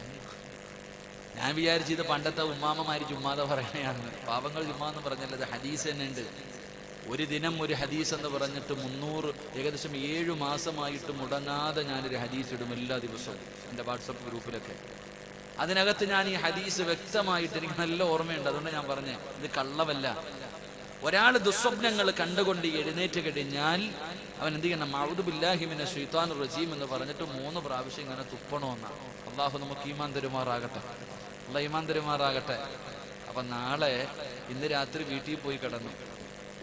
ഞാൻ വിചാരിച്ചത് പണ്ടത്തെ ഉമ്മാമ്മമാര് ചുമ്മാതെ പറയണയാണ്, പാവങ്ങൾ ചുമ്മാന്ന് പറഞ്ഞല്ലത് ഹദീസ് തന്നെ ഉണ്ട്. ഒരു ദിനം ഒരു ഹദീസ് എന്ന് പറഞ്ഞിട്ട് 300 ഏകദേശം 7 മാസമായിട്ട് മുടങ്ങാതെ ഞാനൊരു ഹദീസ് ഇടും എല്ലാ ദിവസവും എൻ്റെ വാട്സപ്പ് ഗ്രൂപ്പിലൊക്കെ. അതിനകത്ത് ഞാൻ ഈ ഹദീസ് വ്യക്തമായിട്ട് എനിക്ക് നല്ല ഓർമ്മയുണ്ട്. അതുകൊണ്ട് ഞാൻ പറഞ്ഞേ, ഇത് കള്ളവല്ല. ഒരാൾ ദുസ്വപ്നങ്ങൾ കണ്ടുകൊണ്ട് എഴുന്നേറ്റ് കഴിഞ്ഞാൽ അവൻ എന്ത് ചെയ്യണം? മഅൂദു ബില്ലാഹി മിനശ് ശൈത്വാനിർ റജീം എന്ന് പറഞ്ഞിട്ട് 3 പ്രാവശ്യം ഇങ്ങനെ തുപ്പണമെന്നാണ്. അള്ളാഹു നമുക്ക് ഈമാൻ തരുമാറാകട്ടെ. അള്ളാഹ് ഈമാൻ തരുമാറാകട്ടെ. അപ്പൊ നാളെ ഇന്ന് രാത്രി വീട്ടിൽ പോയി കിടന്നു.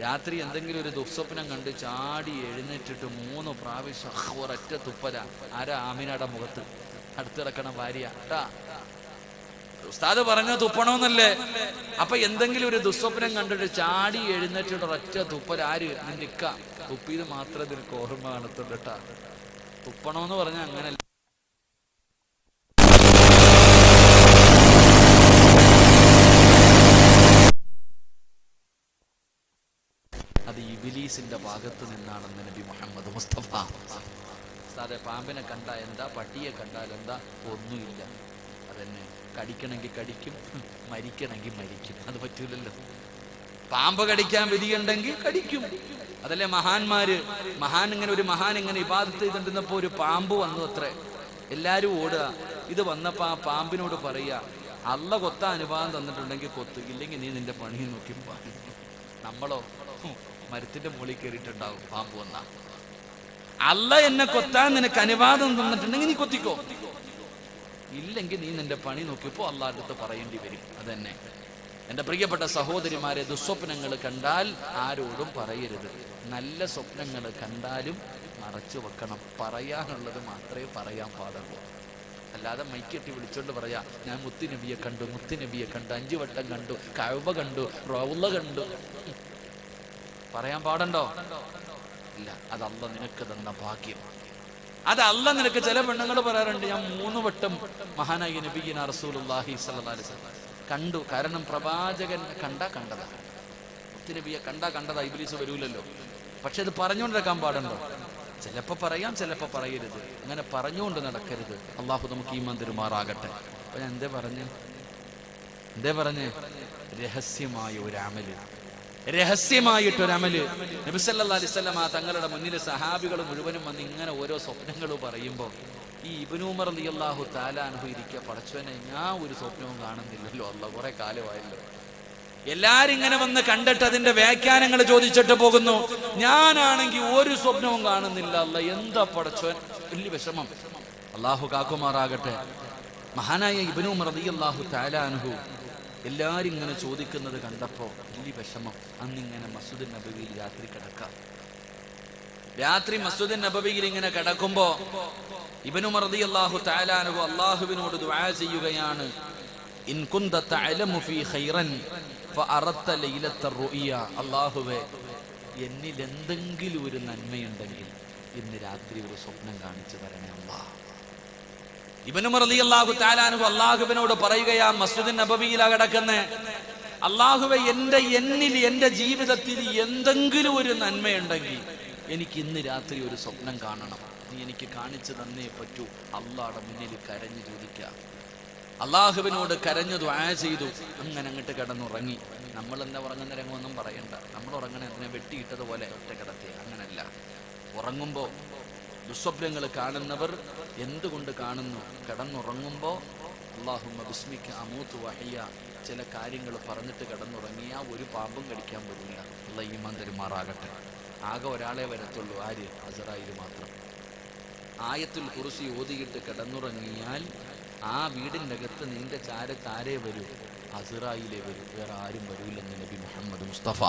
രാത്രി എന്തെങ്കിലും ഒരു ദുസ്വപ്നം കണ്ട് ചാടി എഴുന്നേറ്റിട്ട് 3 പ്രാവശ്യം ഒരൊറ്റ തുപ്പല. ആരാ? ആമിനയുടെ മുഖത്ത് അടുത്ത് കിടക്കണ ഭാര്യ. ഉസ്താദ് പറഞ്ഞ തുപ്പണമെന്നല്ലേ? അപ്പൊ എന്തെങ്കിലും ഒരു ദുസ്വപ്നം കണ്ടിട്ട് ചാടി എഴുന്നേറ്റിട്ട് ഒരൊറ്റ തുപ്പൽ. ആര്? നിന്റെ ഇക്ക. തുപ്പിയത് മാത്രമേ നിനക്ക് ഓർമ്മ കാണത്തുള്ളൂ കേട്ടാ. തുപ്പണമെന്ന് പറഞ്ഞാൽ അങ്ങനല്ല. അത് ഇബ്ലീസിന്റെ ഭാഗത്ത് നിന്നാണെന്ന് നബി മുഹമ്മദ് മുസ്തഫ. ഉസ്താദെ, പാമ്പിനെ കണ്ട എന്താ, പട്ടിയെ കണ്ടാൽ എന്താ? ഒന്നുമില്ല. അതന്നെ, കടിക്കണമെങ്കിൽ കടിക്കും, മരിക്കണമെങ്കിൽ മരിക്കും. അത് പറ്റൂലല്ലോ. പാമ്പ് കടിക്കാൻ വിധിയുണ്ടെങ്കിൽ കടിക്കും. അതല്ലേ മഹാന്മാര്. ഒരു മഹാൻ ഇങ്ങനെ ഇബാദത്ത് ചെയ്തിരുന്നപ്പോ ഒരു പാമ്പ് വന്നു അത്രേ. എല്ലാരും ഓടുക. ഇത് വന്നപ്പോ ആ പാമ്പിനോട് പറയാ, അള്ള കൊത്ത അനുവാദം തന്നിട്ടുണ്ടെങ്കിൽ കൊത്ത്, ഇല്ലെങ്കിൽ നീ നിന്റെ പണി നോക്കി. നമ്മളോ മരത്തിന്റെ മുകളിൽ കയറിയിട്ടുണ്ടാവും പാമ്പ് വന്ന. അള്ള എന്നെ കൊത്താൻ നിനക്ക് അനുവാദം തന്നിട്ടുണ്ടെങ്കിൽ നീ കൊത്തിക്കോ, ഇല്ലെങ്കിൽ നീ നിന്റെ പണി നോക്കിയപ്പോ അള്ളാഹുവിന്റെ അടുത്ത് പറയേണ്ടി വരും. അതന്നെ എൻ്റെ പ്രിയപ്പെട്ട സഹോദരിമാരെ, ദുസ്വപ്നങ്ങൾ കണ്ടാൽ ആരോടും പറയരുത്. നല്ല സ്വപ്നങ്ങൾ കണ്ടാലും മറച്ചു വെക്കണം. പറയാനുള്ളത് മാത്രമേ പറയാൻ പാടുള്ളൂ. അല്ലാതെ മൈക്കെട്ടി വിളിച്ചോണ്ട് പറയാ, ഞാൻ മുത്തുനബിയെ കണ്ടു, 5 വട്ടം കണ്ടു, കഅബ കണ്ടു, റൗള കണ്ടു. പറയാൻ പാടുണ്ടോ? ഇല്ല. അത് അള്ളാഹ് നിനക്ക് തന്ന ഭാഗ്യം. അത് അള്ളാഹ് നിനക്ക്. ചില പെണ്ണുങ്ങൾ പറയാറുണ്ട്, ഞാൻ 3 വട്ടം മഹാനായ നബിയിന റസൂലുള്ളാഹി സ്വല്ലല്ലാഹി അലൈഹി വസല്ലം കണ്ടു. കാരണം പ്രവാചകൻ കണ്ടതാ. മുത്തുനബിയെ കണ്ടതാ. ഇബ്ലീസ് വരൂലല്ലോ. പക്ഷെ അത് പറഞ്ഞുകൊണ്ടിരിക്കാൻ പാടുണ്ടോ? ചിലപ്പോ പറയാം, ചിലപ്പോ പറയരുത്. അങ്ങനെ പറഞ്ഞുകൊണ്ട് നടക്കരുത്. അള്ളാഹു നമുക്ക് ഈമാൻ തരുമാറാകട്ടെ. അപ്പൊ ഞാൻ എന്തേ പറഞ്ഞേ? രഹസ്യമായ ഒരു അമല്, രഹസ്യമായിട്ടൊരമല്. നബി സല്ലല്ലാഹു അലൈഹി വസല്ലം തങ്ങളുടെ മുന്നിൽ സഹാബികൾ മുഴുവനും വന്ന് ഇങ്ങനെ ഓരോ സ്വപ്നങ്ങൾ പറയുമ്പോൾ ഈ ഇബ്നു ഉമർ റളിയല്ലാഹു തആല അൻഹു ഇരിക്കുക, പടച്ചവനെ ഞാൻ ഒരു സ്വപ്നവും കാണുന്നില്ലല്ലോ, അല്ലാഹ് കുറെ കാലമായല്ലോ. എല്ലാരും ഇങ്ങനെ വന്ന് കണ്ടിട്ട് അതിന്റെ വ്യാഖ്യാനങ്ങൾ ചോദിച്ചിട്ട് പോകുന്നു. ഞാനാണെങ്കിൽ ഒരു സ്വപ്നവും കാണുന്നില്ല. അല്ലാഹ് എന്താ പടച്ചവൻ? വലിയ വിഷമം. അള്ളാഹു കാക്കുമാറാകട്ടെ. മഹാനായ ഇബ്നു ഉമർ റളിയല്ലാഹു തആല അൻഹു എല്ലാരും ഇങ്ങനെ ചോദിക്കുന്നത് കണ്ടപ്പോ വലിയ വിഷമം. അന്നിങ്ങനെ മസ്ജിദുൻ നബവിയിൽ രാത്രി കിടക്കാം. രാത്രി മസ്ജിദുൻ നബവിയിൽ ഇങ്ങനെ കിടക്കുമ്പോ ഇബ്നു ഉമർ റളിയല്ലാഹു തആല അൻഹു അല്ലാഹുവിനോട് ദുആ ചെയ്യുകയാണ്. ഇൻ കുന്ത തഅലമു ഫീ ഖൈറൻ ഫഅറദ്ത ലൈലത്ത റുഇയ. അല്ലാഹുവേ, എന്നിൽ എന്തെങ്കിലും ഒരു നന്മയുണ്ടെങ്കിൽ ഇന്ന് രാത്രി ഒരു സ്വപ്നം കാണിച്ചു തരണേ അല്ലാഹ്. ഇബ്നു ഉമർ റളിയല്ലാഹു തആല അൻഹു അല്ലാഹുവിനോട് പറയുകയാ, മസ്ജിദുൻ നബവിയിലാ കിടക്കുന്നേ, അല്ലാഹുവേ, എന്നിൽ എൻ്റെ ജീവിതത്തിൽ എന്തെങ്കിലും ഒരു നന്മയുണ്ടെങ്കിൽ എനിക്ക് ഇന്ന് രാത്രി ഒരു സ്വപ്നം കാണണം. നീ എനിക്ക് കാണിച്ചു തന്നേ പറ്റൂ. അള്ളാഹുടെ മുന്നിൽ കരഞ്ഞു ചോദിക്കാം. അള്ളാഹുവിനോട് കരഞ്ഞു ദുആ ചെയ്തു. അങ്ങനെ അങ്ങോട്ട് കിടന്നുറങ്ങി. നമ്മൾ എന്താ ഉറങ്ങുന്ന രംഗമൊന്നും പറയണ്ട. നമ്മൾ ഉറങ്ങണ എന്തിനെ വെട്ടിയിട്ടതുപോലെ ഒറ്റ കിടത്തി. അങ്ങനല്ല. ഉറങ്ങുമ്പോൾ ദുസ്വപ്നങ്ങൾ കാണുന്നവർ എന്തുകൊണ്ട് കാണുന്നു? കിടന്നുറങ്ങുമ്പോൾ അല്ലാഹുമ്മ ബിസ്മിക അമൂതു വഹയ്യ ചില കാര്യങ്ങൾ പറഞ്ഞിട്ട് കിടന്നുറങ്ങിയാ ഒരു പാമ്പും കടിക്കാൻ പറ്റില്ല. അല്ലാഹ് ഈമാൻ തരുമാറാകട്ടെ. ആകെ ഒരാളെ വരത്തുള്ളൂ. ആര്? അസ്റായിൽ മാത്രം. ആയത്തുൽ കുർസി ഓതിയിട്ട് കിടന്നുറങ്ങിയാൽ ആ വീടിൻ്റെ അകത്ത് നിന്റെ ചാരത്താരേ വരൂ? അസ്റായിലേ വരൂ. വേറെ ആരും വരൂല്ലെന്ന് നബി മുഹമ്മദ് മുസ്തഫ.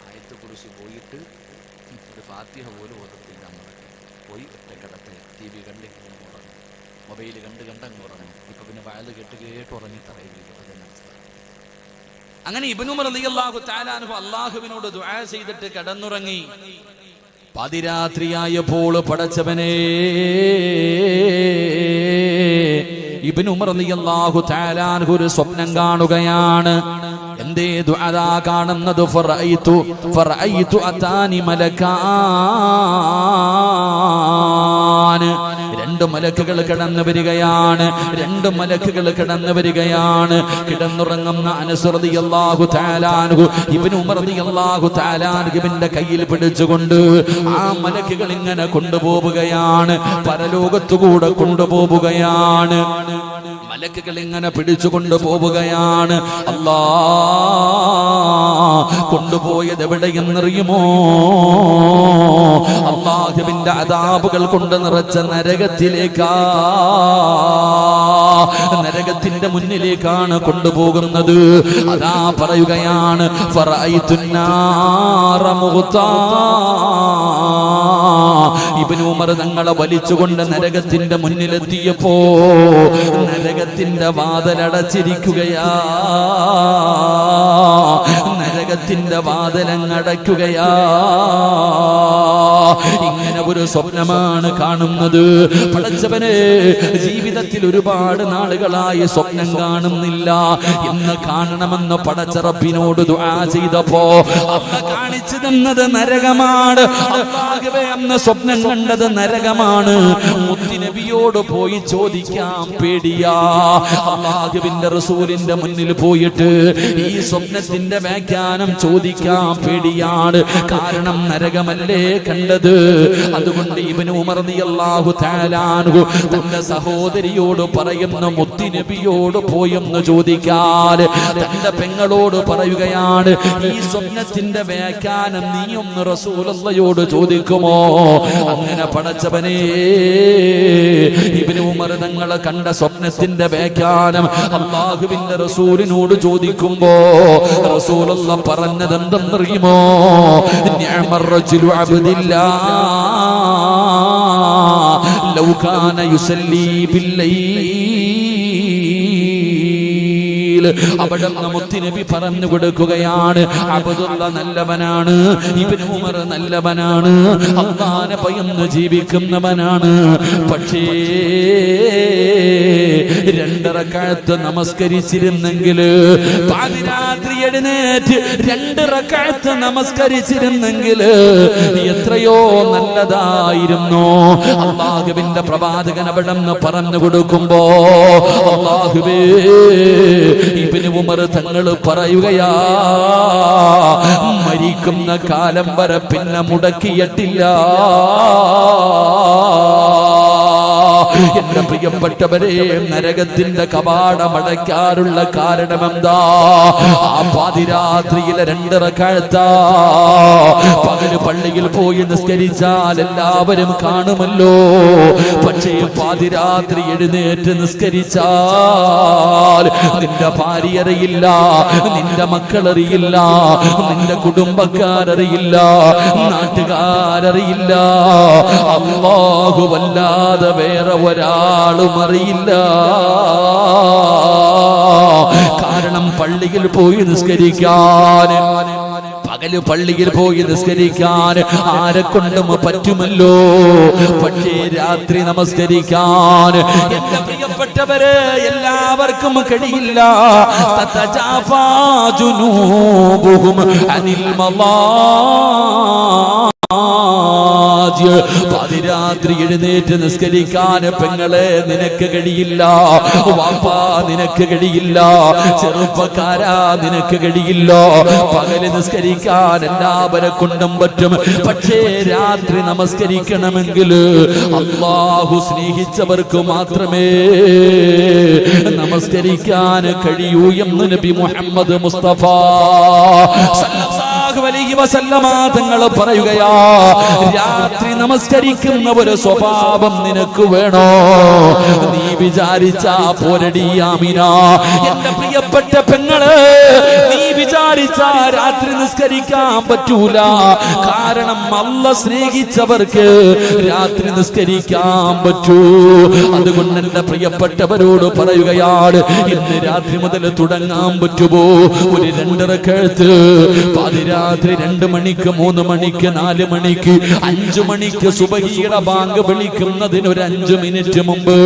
ആയത്തുൽ കുർസി പോയിട്ട് ഒരു ഫാത്തിഹ പോലും ഓതത്തില്ല. പോയി ഒറ്റ കിടത്ത്. TV കണ്ട് അങ്ങ് ഉറങ്ങും, മൊബൈൽ കണ്ട് അങ്ങ് ഉറങ്ങും. ഇപ്പൊ പിന്നെ വയല് കേട്ട് ഉറങ്ങി തറയില്ല. അങ്ങനെ ഇബ്നു ഉമർ റളിയല്ലാഹു തആല അൻഹു അല്ലാഹുവിനോട് ദുആ ചെയ്തിട്ട് കിടന്നുറങ്ങി. പാതിരാത്രിയായപ്പോൾ പടച്ചവനെ, ഇബ്നു ഉമർ റളിയല്ലാഹു തആല അൻഹു ഒരു സ്വപ്നം കാണുകയാണ്. എന്തേ ദുആ കാണുന്നത്? ഫറഅയ്തു അതാനി മലകാൻ. 2 രണ്ട് മലക്കുകൾ കടന്നു വരികയാണ്. രണ്ട് മലക്കുകൾ കടന്നു വരികയാണ്. കിടന്നുറങ്ങുന്ന അനസ് റളിയല്ലാഹു തആല അൻഹു ഇബ്നു ഉമർ റളിയല്ലാഹു തആല അൻഹുവിന്റെ കയ്യിൽ പിടിച്ചുകൊണ്ട് ആ മലക്കുകൾ ഇങ്ങനെ കൊണ്ടുപോവുകയാണ്. പരലോകത്തുകൂടെ കൊണ്ടുപോവുകയാണ്. മലക്കുകൾ ഇങ്ങനെ പിടിച്ചു കൊണ്ടുപോവുകയാണ്. അല്ലാ കൊണ്ടുപോയത് എവിടെയെന്നറിയുമോ? അല്ലാഹുവിന്റെ അദാബുകൾ കൊണ്ട് നിറച്ച നരകത്തിലേക്കാ. നരകത്തിന്റെ മുന്നിലേക്കാണ് കൊണ്ടുപോകുന്നത്. അതാ പറയുകയാണ്, ഇബ്നു ഉമർ തങ്ങളെ വലിച്ചുകൊണ്ട് നരകത്തിന്റെ മുന്നിലെത്തിയപ്പോ നരകത്തിന്റെ വാതിലടച്ചിരിക്കുകയാ. നരകത്തിന്റെ വാതിലങ്ങടയ്ക്കുകയാ. ഇങ്ങനെ ഒരു സ്വപ്നമാണ് കാണുന്നത്. പടച്ചവനെ, ജീവിതത്തിൽ ഒരുപാട് നാളുകളായി സ്വപ്നം കാണുന്നില്ല. ഇന്ന് കാണണമെന്ന് പടച്ച റബ്ബിനോട് ദുആ ചെയ്തപ്പോ അല്ലാഹ് കാണിച്ചു തന്നത് നരകമാണ്. അല്ലാഹുവേ, അന്ന് സ്വപ്നം കണ്ടത് നരകമാണ്. മുത്തുനബിയോട് പോയി ചോദിക്കാൻ പേടിയാ. അല്ലാഹുവിന്റെ റസൂലിന്റെ മുന്നിൽ പോയിട്ട് ഈ സ്വപ്നത്തിന്റെ വ്യാഖ്യാനം ചോദിക്കാൻ പേടിയാണ്. കാരണം നരകമല്ലേ കണ്ടത്. അതുകൊണ്ട് ഇബ്നു ഉമർ റളിയല്ലാഹു തആല അൻഹു തന്റെ സഹോദരിയോട് പറയുന്ന മുത്തുനബിയോട് പോയെന്ന് ചോദിക്കാൻ തന്റെ പെങ്ങളോട് പറയുകയാണ്, ഈ സ്വപ്നത്തിന്റെ വ്യാഖ്യാനം നീ ഒന്ന് റസൂലുള്ളാഹിയോട് ചോദിക്കുമോ? അങ്ങനെ പടച്ചവനെ, ഇബ്നു ഉമർ തങ്ങൾ കണ്ട സ്വപ്നത്തിന്റെ വ്യാഖ്യാനം അല്ലാഹുവിന്റെ റസൂലിനോട് ചോദിക്കുമ്പോ റസൂലുള്ളാഹി പറഞ്ഞത് എന്തെന്നറിയുമോ? നിഅമർ റജുലു അബ്ദില്ലാഹ് ലൗ കാന യുസല്ലി ബില്ലൈൽ. അവിടെ മുത്തുനബി പറഞ്ഞു കൊടുക്കുകയാണ്, അബ്ദുള്ള നല്ലവനാണ്, ഇബ്നു ഉമർ നല്ലവനാണ്, അല്ലാഹുവിനെ ഭയന്ന് ജീവിക്കുന്നവനാണ്. പക്ഷേ 2 റക്അത്ത് നമസ്കരിച്ചിരുന്നെങ്കിൽ, പാതിരാത്രി എഴുന്നേറ്റ് 2 റക്അത്ത് നമസ്കരിച്ചിരുന്നെങ്കിൽ എത്രയോ നല്ലതായിരുന്നു. അല്ലാഹുവിന്റെ പ്രവാചകൻ അവിടെ നിന്ന് പറഞ്ഞു കൊടുക്കുമ്പോ അല്ലാഹുവേ, ഇബ്നു ഉമർ തങ്ങൾ പറയുകയാ, മരിക്കുന്ന കാലം വരെ പിന്നെ മുടക്കിയിട്ടില്ല. എന്റെ പ്രിയപ്പെട്ടവരെ, നരകത്തിന്റെ കവാടം അടയ്ക്കാനുള്ള കാരണം എന്താ? ആ പാതിരാത്രിയിലെ 2 റക്അത്ത് പകല് പള്ളിയിൽ പോയി നിസ്കരിച്ചാൽ എല്ലാവരും കാണുമല്ലോ. പക്ഷേ പാതിരാത്രി എഴുന്നേറ്റ് നിസ്കരിച്ചാൽ നിന്റെ ഭാര്യ അറിയില്ല, നിന്റെ മക്കളറിയില്ല, നിന്റെ കുടുംബക്കാരറിയില്ല, നാട്ടുകാരറിയില്ല, അല്ലാഹു വല്ലാതെ വേറെ ഒരാളും അറിയില്ല. കാരണം പള്ളിയിൽ പോയി നിസ്കരിക്കാൻ, പകല് പള്ളിയിൽ പോയി നിസ്കരിക്കാൻ ആരെ കൊണ്ടും പറ്റുമല്ലോ. പക്ഷേ രാത്രി നമസ്കരിക്കാൻ എന്റെ പ്രിയപ്പെട്ടവരെ എല്ലാവർക്കും കഴിയില്ല. തതജാഫാ ജുനൂബുഹും അനിൽ പാതിരാത്രി എഴുന്നേറ്റ് നിസ്കരിക്കാൻ പെങ്ങളെ നിനക്ക് കഴിയില്ല, വാപ്പാ നിനക്ക് കഴിയില്ല, ചെറുപ്പക്കാരാ നിനക്ക് കഴിയില്ല. പകല് നിസ്കരിക്കാൻ എല്ലാവരെ കൊണ്ടും പറ്റും. പക്ഷേ രാത്രി നമസ്കരിക്കണമെങ്കിൽ അല്ലാഹു സ്നേഹിച്ചവർക്ക് മാത്രമേ നമസ്കരിക്കാൻ കഴിയൂ എന്ന് നബി മുഹമ്മദ് മുസ്തഫ സല്ലല്ലാഹു അലൈഹി വസല്ലമ തങ്ങൾ പറയുകയാ, രാത്രി നമസ്കരിക്കുന്ന ഒരു സ്വഭാവം നിനക്ക് വേണോ? നീ വിചാരിച്ചാ പോരടി ആമിന, എന്റെ പ്രിയപ്പെട്ട പെങ്ങള്, നീ വിചാരിച്ചാ രാത്രി നിസ്കരിക്കാൻ പറ്റൂല. കാരണം അല്ലാഹ് സ്നേഹിച്ചവർക്ക് രാത്രി നിസ്കരിക്കാൻ പറ്റൂ. അതുകൊണ്ട് എന്റെ പ്രിയപ്പെട്ടവരോട് പറയുകയാണ്, ഇന്ന് രാത്രി മുതൽ തുടങ്ങാൻ പറ്റുമോ? ഒരു 2 റക്അത്ത് പാതിരാത്രി 2 മണിക്ക് 3 മണിക്ക് 4 മണിക്ക് 5 മണിക്ക് സുബഹിയുടെ ബാങ്ക് വിളിക്കുന്നതിന് ഒരു 5 മിനിറ്റ് മുമ്പ്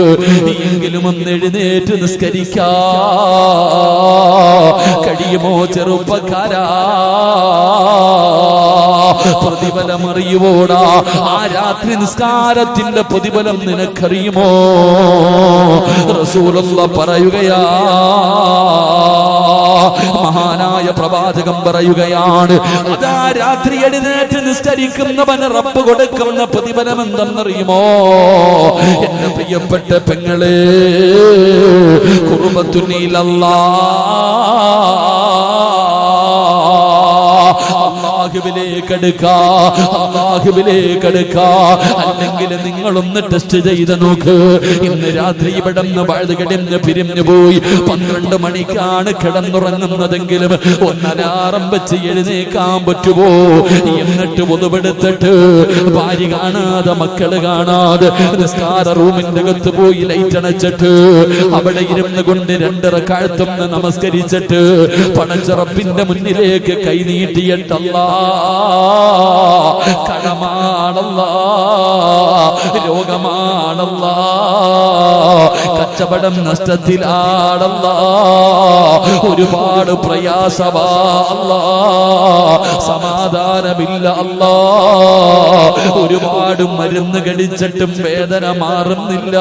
എങ്കിലും ഒന്ന് എഴുന്നേറ്റ് നിസ്കരിക്കാ കഴിയുമോ ചെറുപ്പക്കാരാ? പ്രതിഫലം അറിയുവോടാ? ആ രാത്രി നിസ്കാരത്തിന്റെ പ്രതിഫലം നിനക്കറിയുമോ? റസൂലുള്ളാഹി പറയുകയാ, മഹാനായ പ്രവാചകൻ പറയുകയാണ്, അതാ രാത്രി എഴുന്നേറ്റ് നിസ്കരിക്കുന്നവന് റബ്ബ് കൊടുക്കുന്ന പ്രതിഫലം എന്തെന്നറിയുമോ? എന്റെ പ്രിയപ്പെട്ട പെങ്ങളെ, അല്ലാഹുവിലേക്ക് അല്ലെങ്കിൽ നിങ്ങളൊന്ന് ടെസ്റ്റ് ചെയ്ത് നോക്ക്. ഇന്ന് രാത്രി ഇവിടെ നിന്ന് വഴുതുകടിഞ്ഞ് പിരിഞ്ഞു പോയി 12 മണിക്കാണ് കിടന്നുറങ്ങുന്നതെങ്കിലും ഒന്നലാറം വെച്ച് എഴുന്നേക്കാൻ പറ്റുമോ? എന്നിട്ട് ഒതുവെടുത്തിട്ട് ഭാര്യ കാണാതെ മക്കള് കാണാതെ നിസ്കാര റൂമിന്റെ അകത്ത് പോയി ലൈറ്റ് അണച്ചിട്ട് അവിടെ ഇരുന്ന് കൊണ്ട് 2 റക്അത്തും നമസ്കരിച്ചിട്ട് പടച്ച റബ്ബിന്റെ മുന്നിലേക്ക് കൈനീട്ടിയിട്ടല്ലാ, കടമാണല്ലാ, രോഗമാണല്ലാ, കച്ചവടം നഷ്ടത്തിലാണല്ലാ, ഒരുപാട് പ്രയാസമാ അല്ലാ, സമാധാനമില്ല അല്ലാ, ഒരുപാട് മരുന്ന് കഴിച്ചിട്ടും വേദന മാറുന്നില്ല.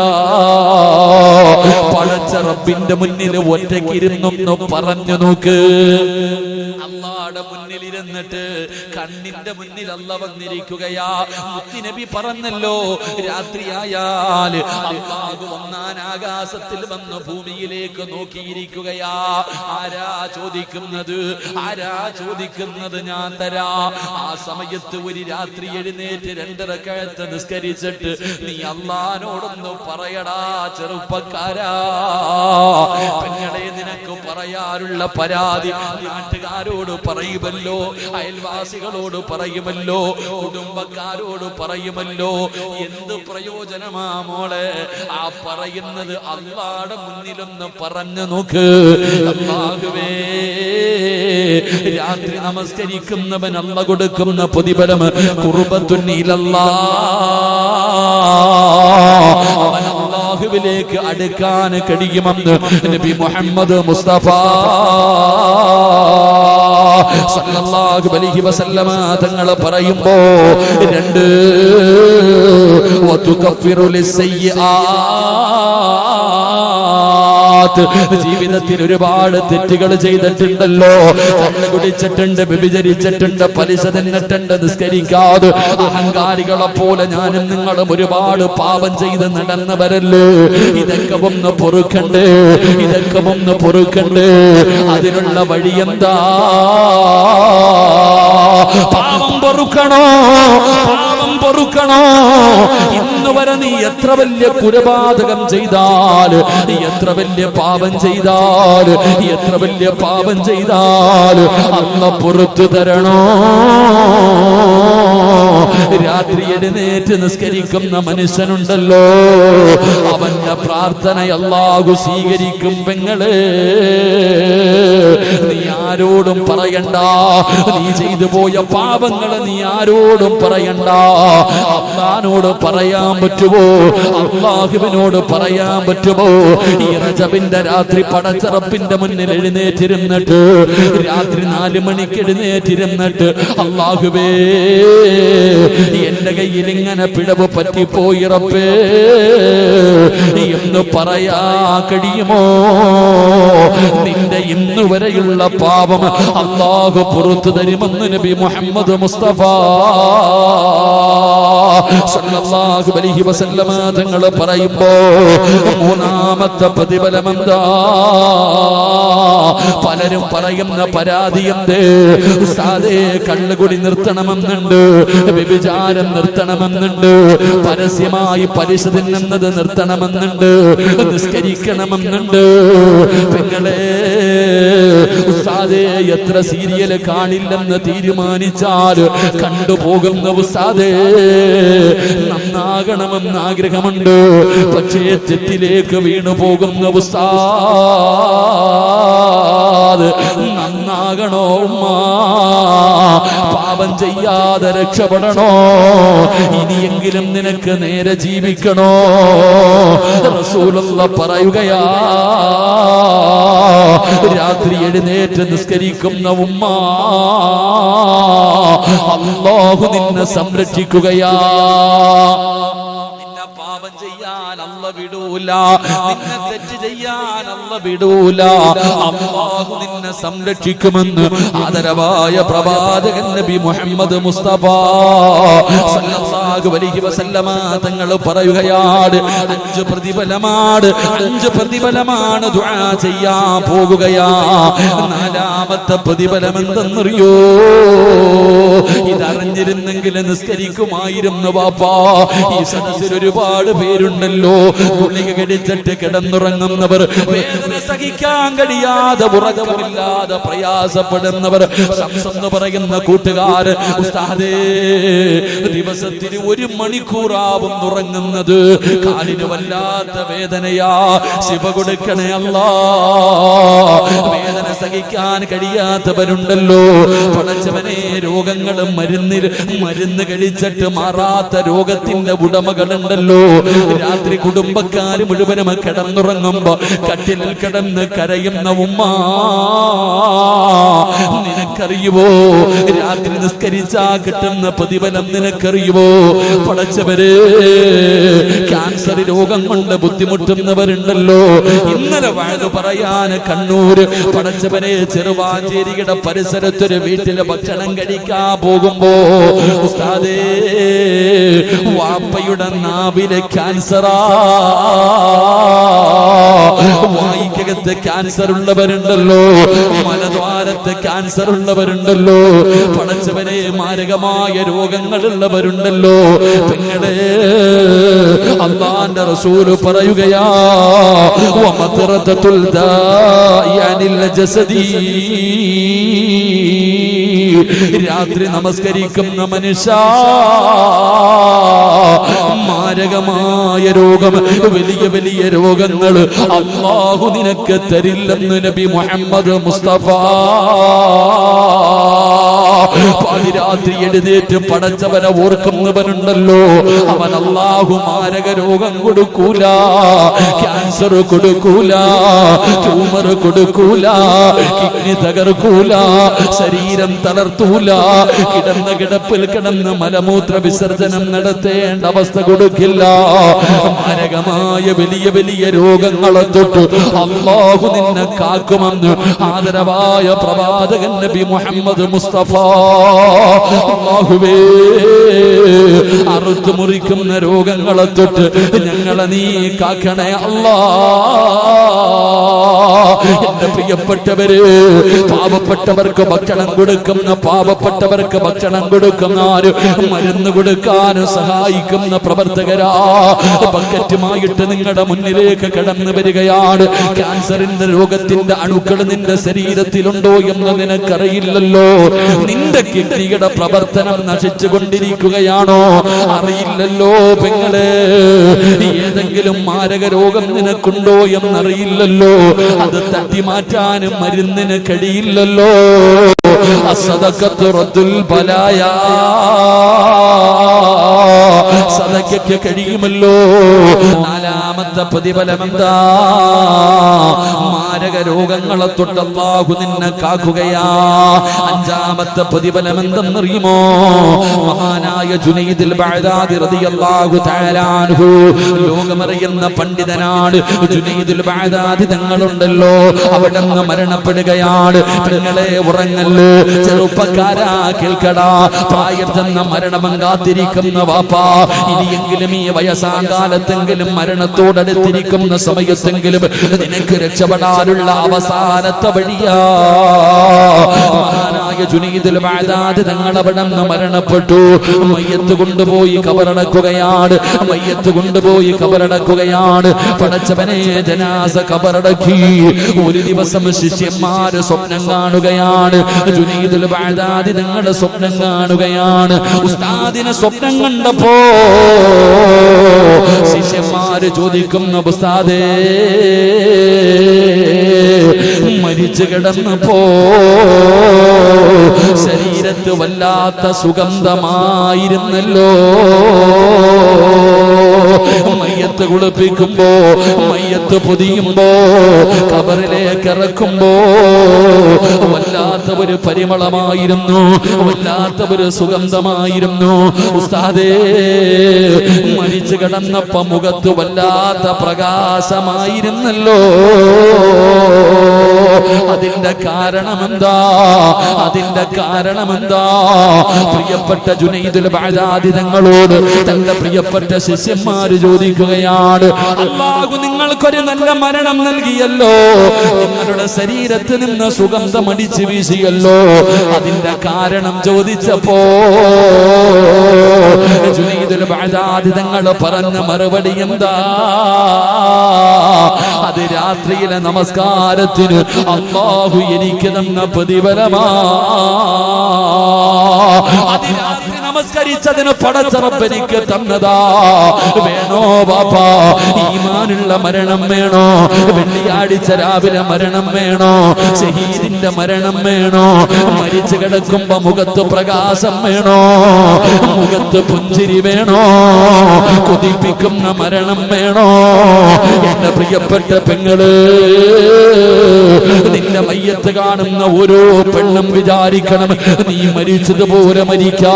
പടച്ച റബ്ബിന്റെ മുന്നിൽ ഒറ്റയ്ക്കിരുന്നൊന്ന് പറഞ്ഞു നോക്ക്. അല്ലാഹുവിന്റെ മുന്നിൽ ഇരുന്നിട്ട് കണ്ണിന്റെ മുന്നിൽ അല്ലാഹ് വന്നിരിക്കുകയാ. മുത്തുനബി പറഞ്ഞല്ലോ, രാത്രിയായാൽ അല്ലാഹു ഒന്നാം ആകാശത്തിൽ വന്ന് ഭൂമിയിലേക്ക് നോക്കിയിരിക്കുകയാ. ആരാ ചോദിക്കുന്നത്? ആരാ ചോദിക്കുന്നത്? ഞാൻ തരാ. ആ സമയത്ത് ഒരു രാത്രി എഴുന്നേറ്റ് 2 റക്അത്ത് നിസ്കരിച്ചിട്ട് നീ അല്ലാഹുവിനോടൊന്ന് പറയടാ ചെറുപ്പക്കാരാ. പെങ്ങളെ, നിനക്ക് പറയാനുള്ള പരാതി നാട്ടുകാരോട് പറയുമല്ലോ, അയൽവാസികളോട് പറയുമല്ലോ, കുടുംബക്കാരോട് പറയുമല്ലോ. എന്ത് പ്രയോജനമാ മോളെ? ആ പറയുന്നത് അല്ലാഹുവിന്റെ മുന്നിലൊന്ന് പറഞ്ഞു നോക്ക്. അല്ലാഹുവേ, രാത്രി നമസ്കരിക്കുന്നവൻ അല്ലാഹു കൊടുക്കുന്ന പ്രതിഫലം ഖുർബത്തുൻ ഇലല്ലാഹ്. അവൻ അല്ലാഹുവിലേക്ക് അടുക്കാൻ കഴിയുമെന്ന് നബി മുഹമ്മദ് മുസ്തഫ സല്ലല്ലാഹു അലൈഹി വസല്ലമ തങ്ങൾ പറയുമ്പോ 2 വതുകഫിറു ലിസ്സയ്യിആത്ത്. ജീവിതത്തിൽ ഒരുപാട് തെറ്റുകൾ ചെയ്തിട്ടുണ്ടല്ലോ. കള്ള് കുടിച്ചിട്ടുണ്ട്, വ്യഭിചരിച്ചിട്ടുണ്ട്, പലിശ തിന്നിട്ടുണ്ട്, നിസ്കരിക്കാതെ അഹങ്കാരികളെ പോലെ ഞാനും നിങ്ങളും ഒരുപാട് പാപം ചെയ്ത് നടന്നവരല്ലേ. ഇതൊക്കെ ഒന്ന് പൊറുക്കണ്ടേ, ഇതൊക്കെ ഒന്ന് പൊറുക്കണ്ടേ. അതിനുള്ള വഴി എന്താ? പാപം പൊറുക്കണോ? പാപം പൊറുക്കണോ? ഇന്ന് വരെ നീ എത്ര വലിയ കുലപാതകം ചെയ്താൽ, എത്ര വലിയ പാപം ചെയ്താൽ, എത്ര വലിയ പാപം ചെയ്താൽ അല്ലാഹ് പുറത്തു തരണോ? രാത്രി എഴുന്നേറ്റ് നിസ്കരിക്കുന്ന മനുഷ്യനുണ്ടല്ലോ, അവന്റെ പ്രാർത്ഥന അല്ലാഹു സ്വീകരിക്കും. പെങ്ങളെ, നീ ആരോടും പറയണ്ട. നീ ചെയ്തു പോയ പാപങ്ങൾ നീ ആരോടും പറയണ്ട. അല്ലാഹുവിനോട് പറയാൻ പറ്റുമോ? അല്ലാഹുവിനോട് പറയാൻ പറ്റുമോ? ഈ റജബിന്റെ രാത്രി പടച്ച റബ്ബിന്റെ മുന്നിൽ എഴുന്നേറ്റിരുന്നിട്ട്, രാത്രി 4 മണിക്ക് എഴുന്നേറ്റിരുന്നിട്ട്, അല്ലാഹുവേ, എന്റെ കയ്യിൽ ഇങ്ങനെ പിഴവ് പറ്റിപ്പോയി റബ്ബേ എന്ന് പറയാ കഴിയുമോ? നിന്റെ ഇന്നു വരെയുള്ള പാപം അല്ലാഹു പുറത്തു തരുമെന്ന് നബി മുഹമ്മദ് മുസ്തഫ സല്ലല്ലാഹു അലൈഹി വസല്ലമ തങ്ങൾ പറയുമ്പോ 3ാമത്തെ പ്രതിഫലം എന്താ? പലരും പറയുന്ന പരാതി എന്തേ? ഉസ്താദേ, കള്ളുകുടി നിർത്തണമെന്നുണ്ട്, വ്യഭിചാരം നിർത്തണമെന്നുണ്ട്, പരസ്യമായി പലിശ തിന്നുന്നത് നിർത്തണമെന്നുണ്ട്, നിസ്കരിക്കണമെന്നുണ്ട്. പെങ്ങളെ, ഉസ്താദേ, എത്ര സീരിയൽ കാണില്ലെന്ന് തീരുമാനിച്ചാൽ കണ്ടുപോകുന്ന ഉസ്താദേ, നന്നാകണമെന്ന് ആഗ്രഹമുണ്ട്, പക്ഷേ തെറ്റിലേക്ക് വീണു പോകുന്ന ഉസ്താദ്, നന്നാകണോ ഉമ്മ? പാപം ചെയ്യാതെ രക്ഷപ്പെടണോ? ഇനിയെങ്കിലും നിനക്ക് നേരെ ജീവിക്കണോ? റസൂലുള്ളാഹി പറയുകയാ, രാത്രി എഴുന്നേറ്റ് നിസ്കരിക്കുന്ന ഉമ്മ, അല്ലാഹു നിന്നെ സംരക്ഷിക്കുകയാ. നിന്നെ പാപം ചെയ്യാൻ അല്ലാഹു വിടൂല, നിന്നെ തെറ്റ് ചെയ്യാൻ അല്ലാഹു വിടൂല. അല്ലാഹു നിന്നെ സംരക്ഷിക്കുമെന്ന് ആദരവായ പ്രവാചകൻ നബി മുഹമ്മദ് മുസ്തഫ സല്ലല്ലാഹു അലൈഹി വസല്ലമ തങ്ങൾ പറയുകയാണ്. 5 പ്രതിഫലമാണ് ദുആ ചെയ്യാൻ പോകുകയാ. 4ാമത്തെ പ്രതിഫലം എന്തെന്നറിയോ? ഇതറിഞ്ഞിരുന്നെങ്കിൽ നിസ്കരിക്കുമായിരുന്നു വാപ്പാ. ഈ സദസ്സിൽ ഒരുപാട് പേരുണ്ടല്ലോ, ഗുളിക കഴിച്ചിട്ട് കിടന്നുറങ്ങുന്നവർ, വേദന സഹിക്കാൻ കഴിയാതെ ഉറക്കമില്ലാതെ പ്രയാസപ്പെടുന്നവർ. ശംസെന്ന് പറയുന്ന കൂട്ടുകാർ, ഉസ്താദേ ദിവസത്തിന് 1 മണിക്കൂറാവും ഉറങ്ങുന്നത്, കാലിന് വല്ലാത്ത വേദനയാ, ശിവ കൊടുക്കണേ അല്ലാ. വേദന സഹിക്കാൻ കഴിയാത്തവരുണ്ടല്ലോ, പടച്ചവനെ രോഗങ്ങളും മരുന്ന് കഴിച്ചിട്ട് മാറാത്ത രോഗത്തിന്റെ ഉടമകളുണ്ടല്ലോ. രാത്രി കുടുംബക്കാർ മുഴുവനും കിടന്നുറങ്ങുമ്പോ കട്ടിലിൽ കിടന്ന് കരയുന്ന ഉമ്മ, നിനക്കറിയുവോ രാത്രി നിസ്കരിച്ചാ കിട്ടുന്ന പ്രതിഫലം നിനക്കറിയുവോ? പടച്ചവരെ, ക്യാൻസർ രോഗം കൊണ്ട് ബുദ്ധിമുട്ടുന്നവരുണ്ടല്ലോ. ഇന്നലെ വഴക്ക് പറയാൻ കണ്ണൂര് പടച്ചവനെ ചെറുവാഞ്ചേരിയുടെ പരിസരത്തൊരു വീട്ടില് ഭക്ഷണം കഴിക്കാൻ പോകുമ്പോ, ഉസ്താദേ വാപ്പയുടെ നാവിലെ ക്യാൻസറാ, വായിക്കകത്ത് ക്യാൻസർ ഉള്ളവരുണ്ടല്ലോ, മലദ്വാരത്ത് ക്യാൻസർ ഉള്ളവരുണ്ടല്ലോ, പടച്ചവനെ മാരകമായ രോഗങ്ങളുള്ളവരുണ്ടല്ലോ. പെങ്ങളെ, അല്ലാഹുവിന്റെ റസൂല് പറയുകയാ, വമതറത്തുൽ ദാഇ അനിൽ ജസദി, രാത്രി നമസ്കരിക്കുന്ന മനുഷ്യ, മാരകമായ രോഗം, വലിയ വലിയ രോഗങ്ങൾ അല്ലാഹു നിനക്ക് തരില്ലെന്ന് നബി മുഹമ്മദ് മുസ്തഫ. പാതിരാത്രി എഴുന്നേറ്റ് പടച്ചവനെ ഓർക്കുന്നവനുണ്ടല്ലോ, അവൻ അല്ലാഹു മാരക രോഗം കൊടുക്കൂല, ക്യാൻസർ കൊടുക്കൂല, ട്യൂമർ കൊടുക്കൂല, കിഡ്നി തകർക്കൂല, ശരീരം തളർത്തൂല, കിടന്ന കിടപ്പിൽ കിടന്ന് മലമൂത്ര വിസർജനം നടത്തേണ്ട അവസ്ഥ കൊടുക്കില്ല. മാരകമായ വലിയ വലിയ രോഗങ്ങളെ തൊട്ട് അല്ലാഹു നിന്നെ കാക്കുമെന്ന് ആദരവായ പ്രവാചകൻ നബി മുഹമ്മദ് മുസ്തഫ. അല്ലാഹുവേ, അറുത്തു മുറിക്കുന്ന രോഗങ്ങളെ തൊട്ട് ഞങ്ങളെ നീ കാക്കണേ അല്ലാ. എന്റെ പ്രിയപ്പെട്ടവര്, പാവപ്പെട്ടവർക്ക് ഭക്ഷണം കൊടുക്കുന്ന, പാവപ്പെട്ടവർക്ക് ഭക്ഷണം കൊടുക്കുന്ന, മരുന്ന് കൊടുക്കാനും സഹായിക്കുന്ന പ്രവർത്തകരാ, ബക്കറ്റുമായിട്ട് നിങ്ങളുടെ മുന്നിലേക്ക് കടന്നു വരികയാണ്. ക്യാൻസറിന്റെ രോഗത്തിന്റെ അണുക്കൾ നിന്റെ ശരീരത്തിലുണ്ടോ എന്ന് നിനക്കറിയില്ലല്ലോ. നിന്റെ കിഡ്നിയുടെ പ്രവർത്തനം നശിച്ചു കൊണ്ടിരിക്കുകയാണോ അറിയില്ലല്ലോ. പെങ്ങളെ, ഏതെങ്കിലും മാരക രോഗം നിനക്കുണ്ടോ എന്നറിയില്ലല്ലോ. അത് തട്ടിമാറ്റാനും മരുന്നിന് കഴിയില്ലല്ലോ. അസദഖത്തു റദ്ദുൽ ബലായാ, സദഖയ്ക്ക് കഴിയുമല്ലോ. 4ാമത്തെ പ്രതിഫലം എന്താ? മാരക രോഗങ്ങളെ തൊട്ട് അല്ലാഹു നിന്നെ കാക്കുകയാ. 5ാമത്തെ പ്രതിഫലം എന്തെന്നറിയുമോ? മഹാനായ ജുനൈദുൽ ബഅദാദി റളിയല്ലാഹു തആല അൻഹു, ലോകമറിയുന്ന പണ്ഡിതനാണ് ജുനൈദുൽ ബഅദാദി തങ്ങളുണ്ടല്ലോ, അവിടുന്ന് മരണപ്പെടുകയാണ്. പെങ്ങളെ, ഉറങ്ങല്ല്, ചെറുപ്പക്കാരാ കേൾക്കടാ, പ്രായം ചെന്ന മരണം കാത്തിരിക്കുന്ന വാപ്പാ, ഇനിയെങ്കിലും ഈ വയസ്സാകാലത്തെങ്കിലും മരണത്തോടടുത്തിരിക്കുന്ന സമയത്തെങ്കിലും നിനക്ക് രക്ഷപ്പെടാനുള്ള അവസാനത്തെ വഴിയാ. മഹാനായ ജുനൈദുൽ ബഅദാദി തങ്ങൾ അവിടുന്ന് മരണപ്പെട്ടു. മയ്യത്ത് കൊണ്ടുപോയി കബറടക്കുകയാണ്, മയ്യത്ത് കൊണ്ടുപോയി കബറടക്കുകയാണ്. പടച്ചവനെ, ജനാസ കബറടക്കി. ഒരു ദിവസം ശിഷ്യന്മാര് സ്വപ്നം കാണുകയാണ്. ജുനൈദുൽ ബഅദാദി തങ്ങളുടെ സ്വപ്നം കാണുകയാണ്. ഉസ്താദിനെ സ്വപ്നം കണ്ടപ്പോ ശിഷ്യന്മാര് ചോദിക്കുന്നു, ഉസ്താദേ, മരിച്ചു കിടന്നപ്പോ ശരീരത്ത് വല്ലാത്ത സുഗന്ധമായിരുന്നല്ലോ. മയ്യത്ത് കുളിപ്പിക്കുമ്പോ, മയ്യത്ത് പൊതിയുമ്പോ, ഖബറിലേക്ക് ഇറക്കുമ്പോ വല്ലാത്ത ഒരു പരിമളമായിരുന്നു, വല്ലാത്ത ഒരു സുഗന്ധമായിരുന്നു. ഉസ്താദേ, മരിച്ചു കിടന്നപ്പോ മുഖത്ത് വല്ലാത്ത പ്രകാശമായിരുന്നല്ലോ. അതിന്റെ കാരണമെന്താ? അതിന്റെ കാരണമെന്താ? പ്രിയപ്പെട്ട ജുനൈദുൽ ബഅദാദി തങ്ങളോട് തന്റെ പ്രിയപ്പെട്ട ശിഷ്യന്മാര് ചോദിക്കുകയാണ്, അല്ലാഹു നിങ്ങൾക്കൊരു നല്ല മരണം നൽകിയല്ലോ, നിങ്ങളുടെ ശരീരത്തിൽ നിന്ന് സുഗന്ധം അടിച്ചു വീശിയല്ലോ, അതിന്റെ കാരണം ചോദിച്ചപ്പോ ജുനൈദുൽ ബഅദാദി തങ്ങൾ പറഞ്ഞ മറുപടി എന്താ? അത് രാത്രിയിലെ നമസ്കാരത്തിന് അല്ലാഹു എനിക്ക് തന്ന പ്രതിഫലമാ. അതിരാത്രി നമസ്കരിച്ചതിന് പടച്ച റബ്ബ് എനിക്ക് തന്നതാ. വേണോ ബാപ്പാ? ഈമാനുള്ള മരണം വേണോ? വെള്ളിയാഴ്ച രാവിലെ മരണം വേണോ? ശഹീദിന്റെ മരണം വേണോ? മരിച്ചു കിടക്കുമ്പോ മുഖത്ത് പ്രകാശം വേണോ? മുഖത്ത് പുഞ്ചിരി വേണോ? കൊതിപ്പിക്കുന്ന മരണം വേണോ? എന്റെ പ്രിയപ്പെട്ട പെങ്ങള്, നിന്റെ മയ്യത്ത് കാണുന്ന ഓരോ പെണ്ണും വിചാരിക്കണം, നീ മരിച്ചതുപോലെ മരിക്കാ,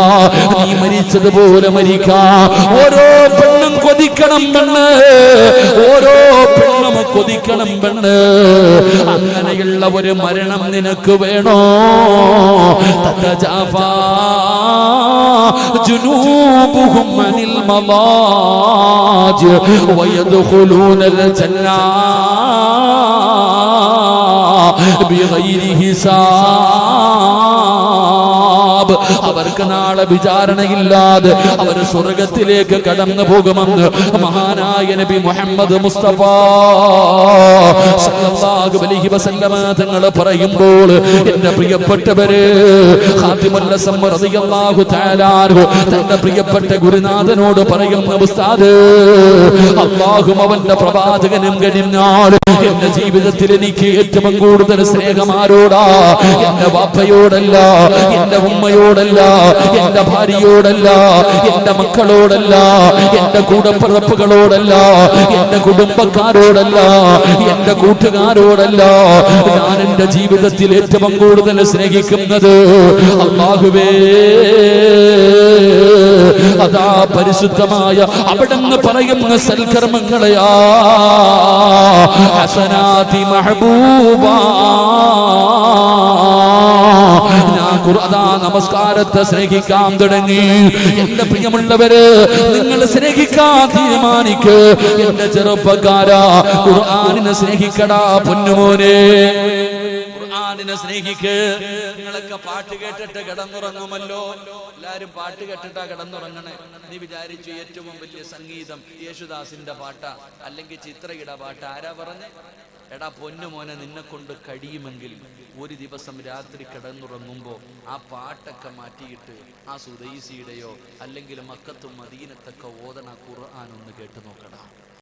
നീ മരിച്ചതുപോലെ മരിക്കാ. ഓരോ പെണ്ണും കൊതിക്കണം പെണ്ണ്, ഓരോ പെണ്ണും കൊതിക്കണം പെണ്ണ്. അങ്ങനെയുള്ള ഒരു മരണം നിനക്ക് വേണോ? തതജാഫാ ജുനൂബുഹും അനിൽ മളാജി വയദ്ഖുലൂനൽ ജന്ന ബിഗൈരി ഹിസാബ്. അവർക്ക് നാളെ വിചാരണയില്ലാതെ അവർ സ്വർഗത്തിലേക്ക് കടന്നു പോകുമെന്ന് മഹാനായ നബി മുഹമ്മദ് മുസ്തഫ സല്ലല്ലാഹു അലൈഹി വസല്ലമ തങ്ങൾ പറയുമ്പോൾ, എന്റെ പ്രിയപ്പെട്ടവരെ, ഖാതിമുൽ ഹസം റളിയല്ലാഹു തആല അൻഹു തന്റെ പ്രിയപ്പെട്ട ഗുരുനാഥനോട് പറയുന്ന, ഉസ്താദ്, അല്ലാഹും അവന്റെ പ്രവാചകനും കഴിഞ്ഞാൽ എന്റെ ജീവിതത്തിൽ എനിക്ക് ഏറ്റവും കൂടുതൽ സ്നേഹം ആരോടാ? എന്റെ വാപ്പയോടല്ല, എന്റെ ഉമ്മയോടല്ല, എന്റെ ഭാര്യയോടല്ല, എന്റെ മക്കളോടല്ല, എന്റെ കൂടപ്പിറപ്പുകളോടല്ല, എന്റെ കുടുംബക്കാരോടല്ല, എന്റെ കൂട്ടുകാരോടല്ല. ഞാൻ എന്റെ ജീവിതത്തിൽ ഏറ്റവും കൂടുതൽ സ്നേഹിക്കുന്നത് അല്ലാഹുവേ, അതാ പരിശുദ്ധമായ അവിടുന്ന് പറയുന്ന സൽക്കർമ്മങ്ങളെയാ. ഹസനാതി മഹബൂബാ. ഞാൻ ഖുർആൻ നമസ്കാരത്തെ സ്നേഹിക്കാൻ തുടങ്ങി. എന്റെ പ്രിയമുള്ളവര്, നിങ്ങൾ സ്നേഹിക്കാൻ തീരുമാനിക്ക്. എന്റെ ചെറുപ്പക്കാരാ, ഖുർആനിനെ സ്നേഹിക്കടാ പൊന്നുമോനെ, ഖുർആനിനെ സ്നേഹിക്ക്. നിങ്ങളൊക്കെ പാട്ട് കേട്ടിട്ട് കിടന്നുറങ്ങുമല്ലോ. എല്ലാരും പാട്ട് കേട്ടിട്ടാ കിടന്നുറങ്ങണേ. നീ വിചാരിച്ചു ഏറ്റവും വലിയ സംഗീതം യേശുദാസിന്റെ പാട്ടാ, അല്ലെങ്കിൽ ചിത്രയുടെ പാട്ട്? ആരാ പറഞ്ഞേ? എടാ പൊന്നുമോനെ, നിന്നെ കൊണ്ട് കഴിയുമെങ്കിൽ ഒരു ദിവസം രാത്രി കിടന്നുറങ്ങുമ്പോ ആ പാട്ടൊക്കെ മാറ്റിയിട്ട് ആ സുദൈസിയുടെയോ അല്ലെങ്കിൽ മക്കത്തും മദീനത്തൊക്കെ ഓതണ ഖുർആൻ ഒന്ന് കേട്ടു നോക്കടാ.